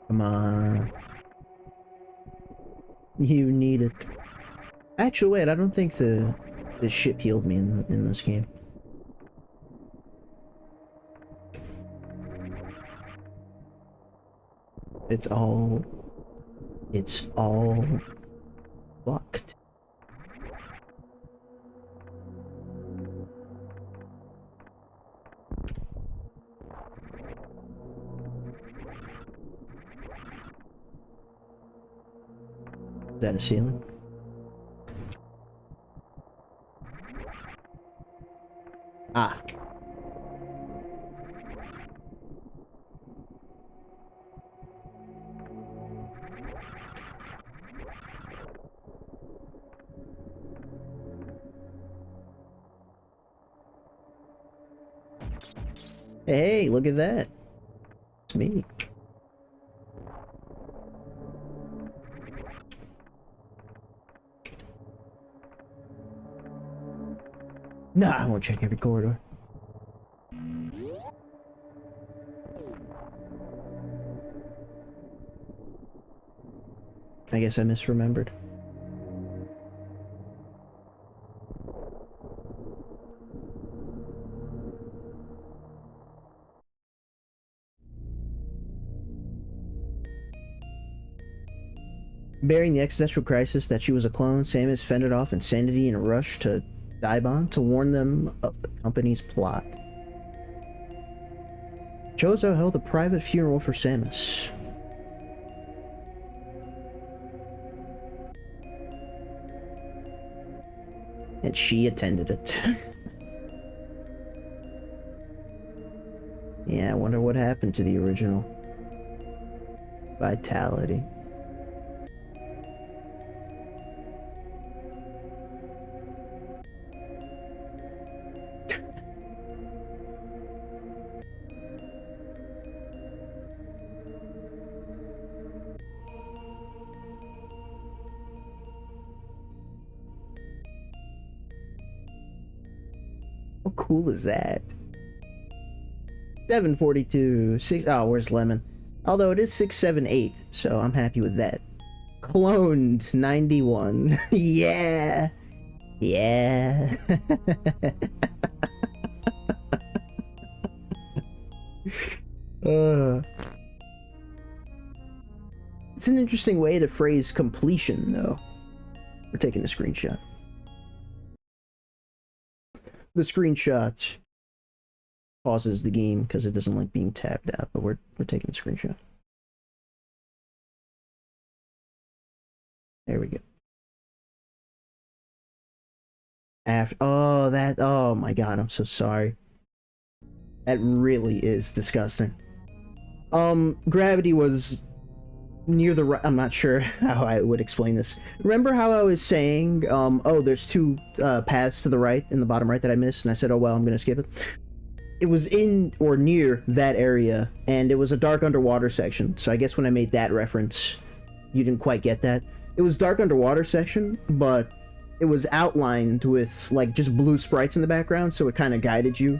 Come on. You need it. Actually, wait, I don't think the ship healed me in this game. It's all fucked. Is that a ceiling? Ah. Hey, look at that. It's me. Nah, I won't check every corridor. I guess I misremembered. Bearing the existential crisis that she was a clone, Samus fended off insanity in a rush to Daibon to warn them of the company's plot. Chozo held a private funeral for Samus. And she attended it. Yeah, I wonder what happened to the original. Vitality. How cool is that? 742, 6. Oh, where's Lemon? Although it is 678, so I'm happy with that. Cloned 91. Yeah. Yeah. uh, it's an interesting way to phrase completion, though. We're taking a screenshot. The screenshot pauses the game because it doesn't like being tabbed out, but we're taking a screenshot. There we go. After oh my god, I'm so sorry. That really is disgusting. Gravity was near the right. I'm not sure how I would explain this. Remember how I was saying, oh, there's two paths to the right in the bottom right that I missed, and I said, oh well, I'm gonna skip it. It was in or near that area, and it was a dark underwater section. So I guess when I made that reference, you didn't quite get that. It was dark underwater section, but it was outlined with like just blue sprites in the background, so it kind of guided you,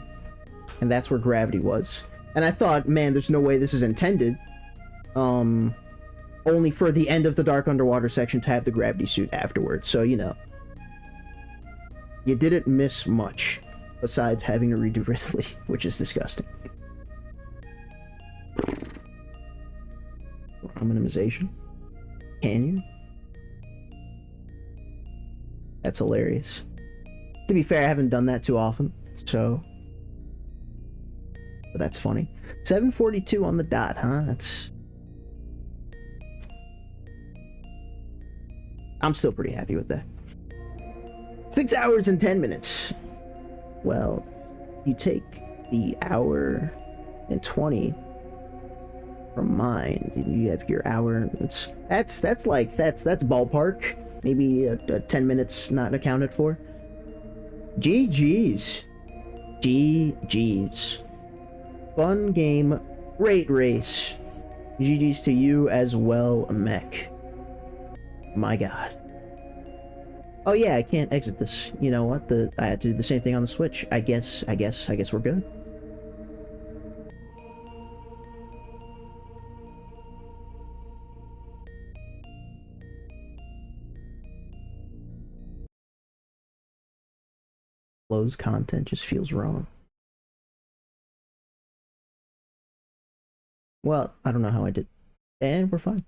and that's where gravity was. And I thought, man, there's no way this is intended. Only for the end of the dark underwater section to have the gravity suit afterwards. So, you know, you didn't miss much besides having to redo Ridley, which is disgusting. Minimization. Can you? That's hilarious. To be fair, I haven't done that too often, so... But that's funny. 7:42 on the dot, huh? That's... I'm still pretty happy with that. 6 hours and 10 minutes. Well, you take the hour and 20 from mine, you have your hour. That's ballpark. Maybe 10 minutes not accounted for. GG's. GG's. Fun game. Great race. GG's to you as well, mech. My god. Oh yeah, I can't exit this. You know what? I had to do the same thing on the Switch. I guess we're good. Closed content just feels wrong. Well, I don't know how I did. And we're fine.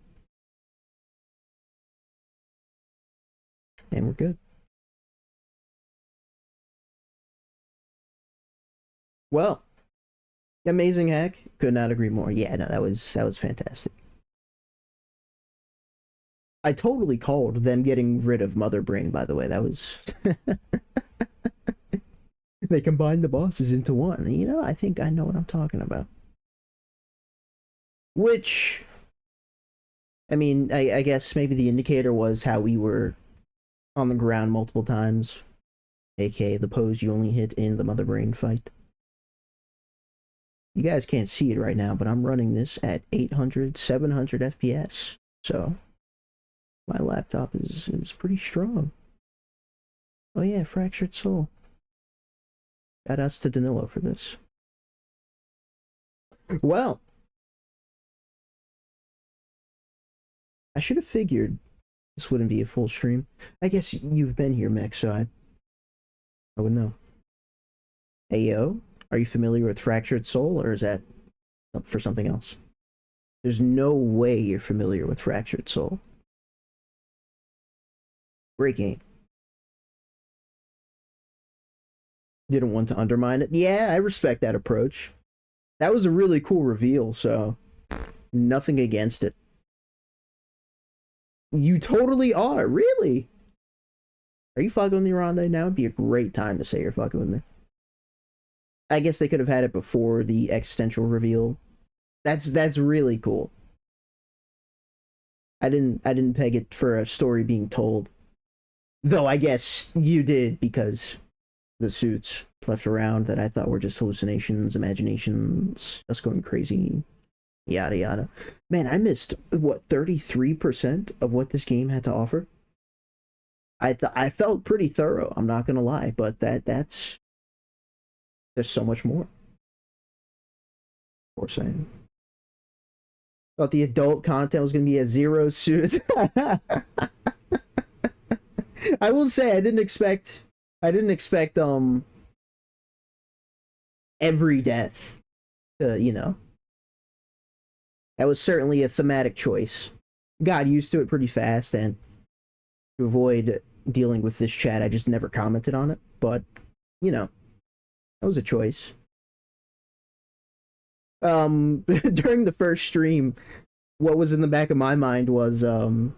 And we're good. Well, amazing hack. Could not agree more. Yeah, no, that was fantastic. I totally called them getting rid of Mother Brain, by the way. That was they combined the bosses into one. You know, I think I know what I'm talking about. Which I mean, I guess maybe the indicator was how we were on the ground multiple times, aka the pose you only hit in the Mother Brain fight. You guys can't see it right now, but I'm running this at 800, 700 FPS. So my laptop is pretty strong. Oh yeah, Fractured Soul. Shoutouts to Danilo for this. Well, I should have figured this wouldn't be a full stream. I guess you've been here, Mech, so I would know. Hey yo, are you familiar with Fractured Soul, or is that for something else? There's no way you're familiar with Fractured Soul. Great game. Didn't want to undermine it. Yeah, I respect that approach. That was a really cool reveal, so nothing against it. You totally are, really? Are you fucking with me, Rondé? Now would be a great time to say you're fucking with me. I guess they could have had it before the existential reveal. That's really cool. I didn't peg it for a story being told. Though I guess you did, because the suits left around that I thought were just hallucinations, imaginations, just going crazy, yada yada. Man, I missed what 33% of what this game had to offer. I felt pretty thorough. I'm not gonna lie, but that's there's so much more. We're saying. Thought the adult content was gonna be a zero suit. I will say I didn't expect every death to, you know. That was certainly a thematic choice. Got used to it pretty fast, and to avoid dealing with this chat, I just never commented on it. But, you know, that was a choice. During the first stream, what was in the back of my mind was how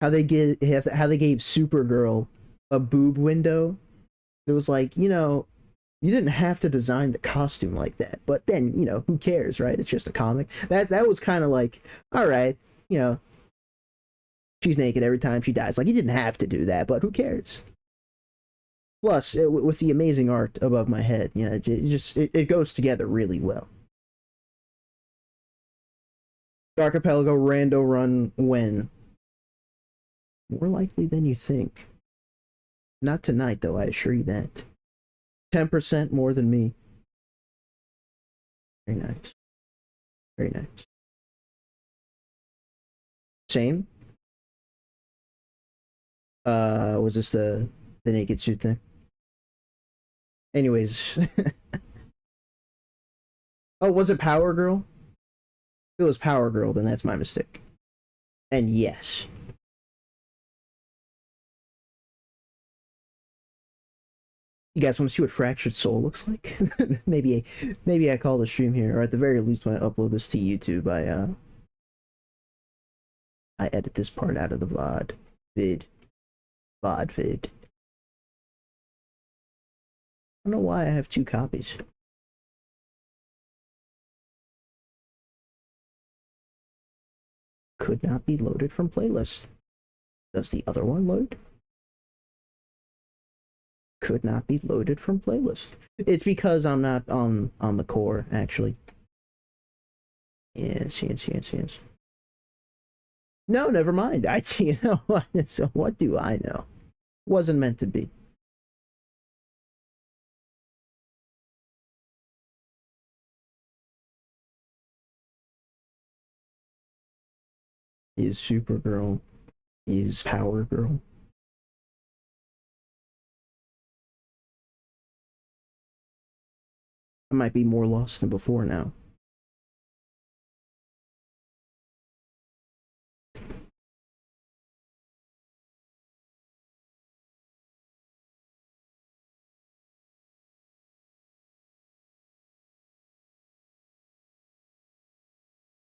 they gave Supergirl a boob window. It was like, you know, You didn't have to design the costume like that, but then, who cares, right? It's just a comic. That was kind of like, all right, you know, she's naked every time she dies. Like, you didn't have to do that, but who cares? Plus, with the amazing art above my head, it goes together really well. Archipelago rando run when? More likely than you think. Not tonight, though, I assure you that. 10% more than me. Very nice. Very nice. Same. Was this the naked suit thing? Anyways. Oh, was it Power Girl? If it was Power Girl, then that's my mistake. And yes. You guys want to see what Fractured Soul looks like? maybe I call the stream here, or at the very least when I upload this to YouTube, I edit this part out of the VOD vid. I don't know why I have two copies. Could not be loaded from playlist. Does the other one load? Could not be loaded from playlist. It's because I'm not on the core, actually. Yes. No, never mind. So what do I know? Wasn't meant to be. Is Supergirl, is Power Girl. I might be more lost than before now.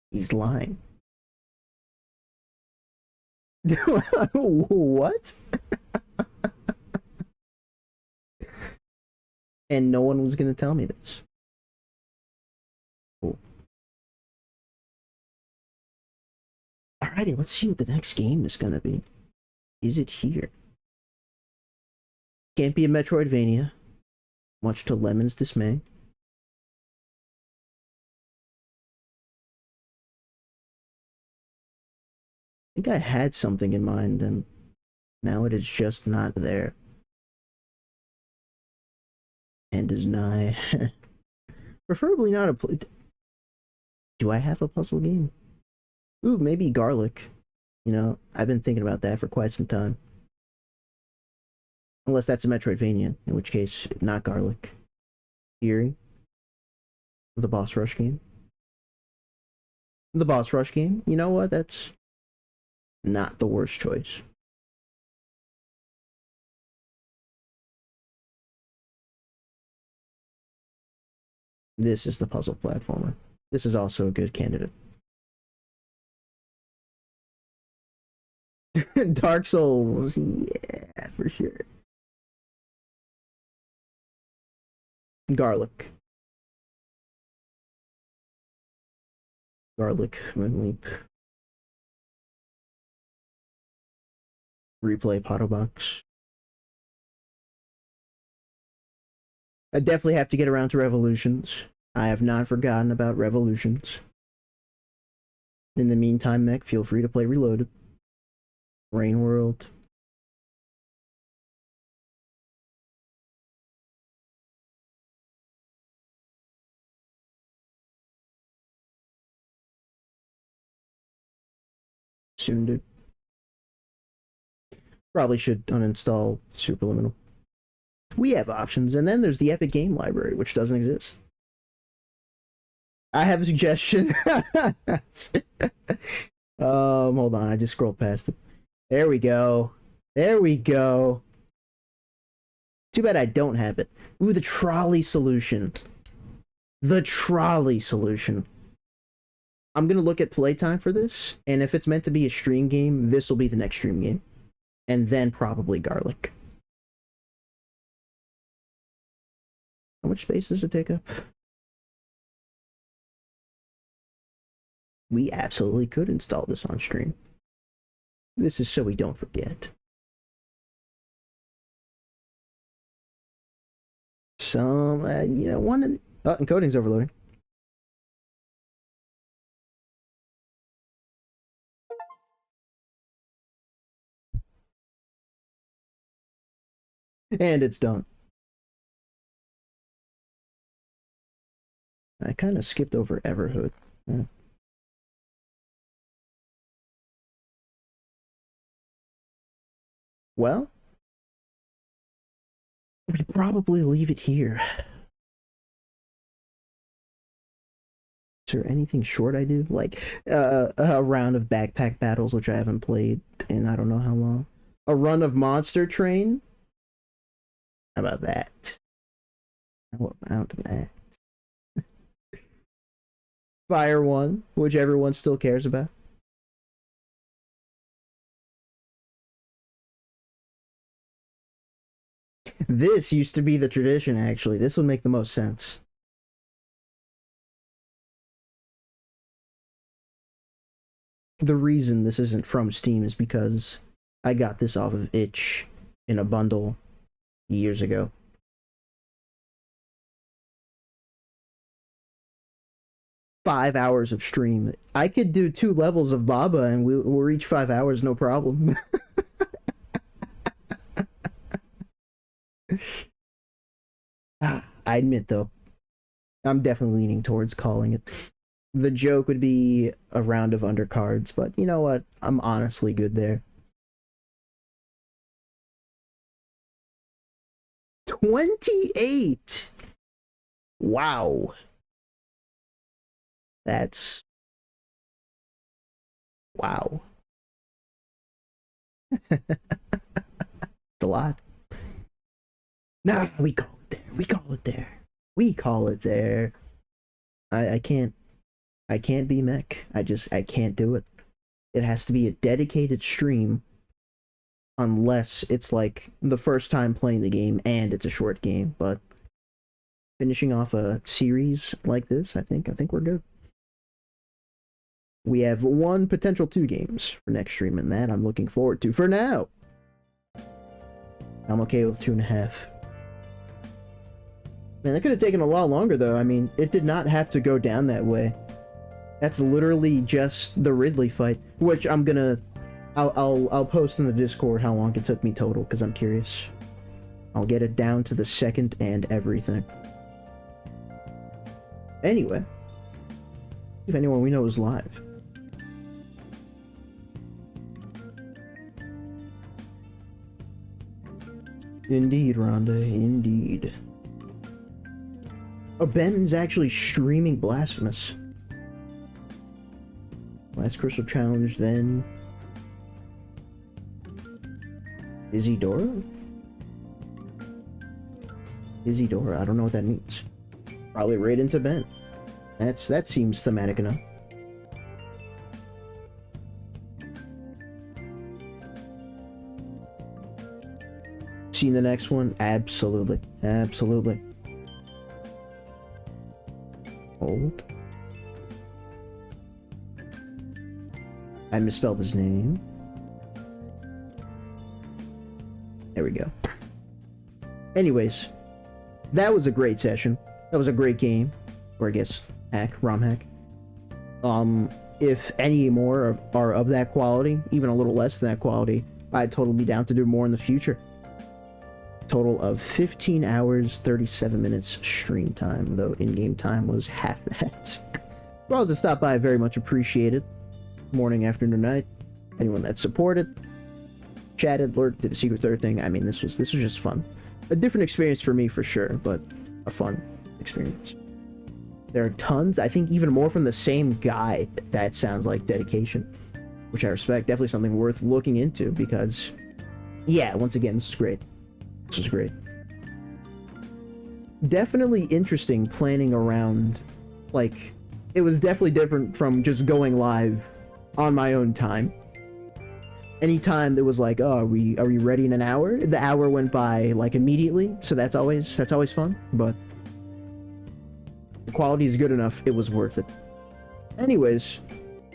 He's lying. What? And no one was going to tell me this. Cool. Alrighty, let's see what the next game is going to be. Is it here? Can't be a Metroidvania, much to Lemon's dismay. I think I had something in mind, and now it is just not there. And is nigh. Preferably not a. Do I have a puzzle game? Ooh, maybe Garlic. I've been thinking about that for quite some time. Unless that's a Metroidvania, in which case, not Garlic. Eerie. The boss rush game. The boss rush game. You know what? That's not the worst choice. This is the puzzle platformer. This is also a good candidate. Dark Souls, yeah, for sure. Garlic. Garlic, Moonleap. Replay Potto Box. I definitely have to get around to Revolutions. I have not forgotten about Revolutions. In the meantime, Mech, feel free to play Reloaded. Rain World. Soon, dude. Probably should uninstall Superliminal. We have options, and then there's the Epic Game Library, which doesn't exist. I have a suggestion. Hold on, I just scrolled past it. There we go. There we go. Too bad I don't have it. Ooh, the trolley solution. The trolley solution. I'm gonna look at playtime for this, and if it's meant to be a stream game, this will be the next stream game. And then probably Garlic. much space does it take up? We absolutely could install this on stream. This is so we don't forget. Some, one... Oh, encoding's overloading. And it's done. I kind of skipped over Everhood. Yeah. Well, we'd probably leave it here. Is there anything short I do? Like, a round of backpack battles, which I haven't played in I don't know how long. A run of Monster Train? How about that? How about that? Fire 1, which everyone still cares about. This used to be the tradition, actually. This would make the most sense. The reason this isn't from Steam is because I got this off of itch in a bundle years ago. Five hours of stream. I could do 2 levels of Baba and we'll reach 5 hours, no problem. I admit, though, I'm definitely leaning towards calling it. The joke would be a round of undercards, but you know what? I'm honestly good there. 28! Wow. That's... Wow. It's a lot. Nah, we call it there. We call it there. We call it there. I can't be mech. I can't do it. It has to be a dedicated stream unless it's like the first time playing the game and it's a short game, but finishing off a series like this, I think we're good. We have 1, potential 2 games for next stream, and that I'm looking forward to. For now, I'm okay with 2.5. Man, that could have taken a lot longer, though. I mean, it did not have to go down that way. That's literally just the Ridley fight, which I'm gonna... I'll post in the Discord how long it took me total, because I'm curious. I'll get it down to the second and everything. Anyway, if anyone we know is live. Indeed, Rhonda, indeed. Oh, Ben's actually streaming Blasphemous. Last Crystal Challenge, then... Isidora? Isidora, I don't know what that means. Probably right into Ben. That seems thematic enough. Seen the next one? Absolutely. Absolutely. Hold. I misspelled his name. There we go. Anyways, that was a great session. That was a great game. Or I guess ROM hack. If any more are of that quality, even a little less than that quality, I'd totally be down to do more in the future. Total of 15 hours, 37 minutes stream time, though in-game time was half that. Well, to stop by, very much appreciated. Morning, afternoon, night. Anyone that supported, chatted, lurked, did a secret third thing. I mean, this was just fun. A different experience for me, for sure, but a fun experience. There are tons, I think even more from the same guy. That sounds like dedication, which I respect. Definitely something worth looking into because, yeah, once again, this is great. This is great. Definitely interesting planning around, like, it was definitely different from just going live on my own time. Anytime there was like, oh, are we ready in an hour? The hour went by like immediately, so that's always fun. But The quality is good enough, it was worth it. Anyways,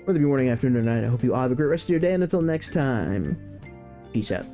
whether it be morning, afternoon, or night, I hope you all have a great rest of your day, and until next time, peace out.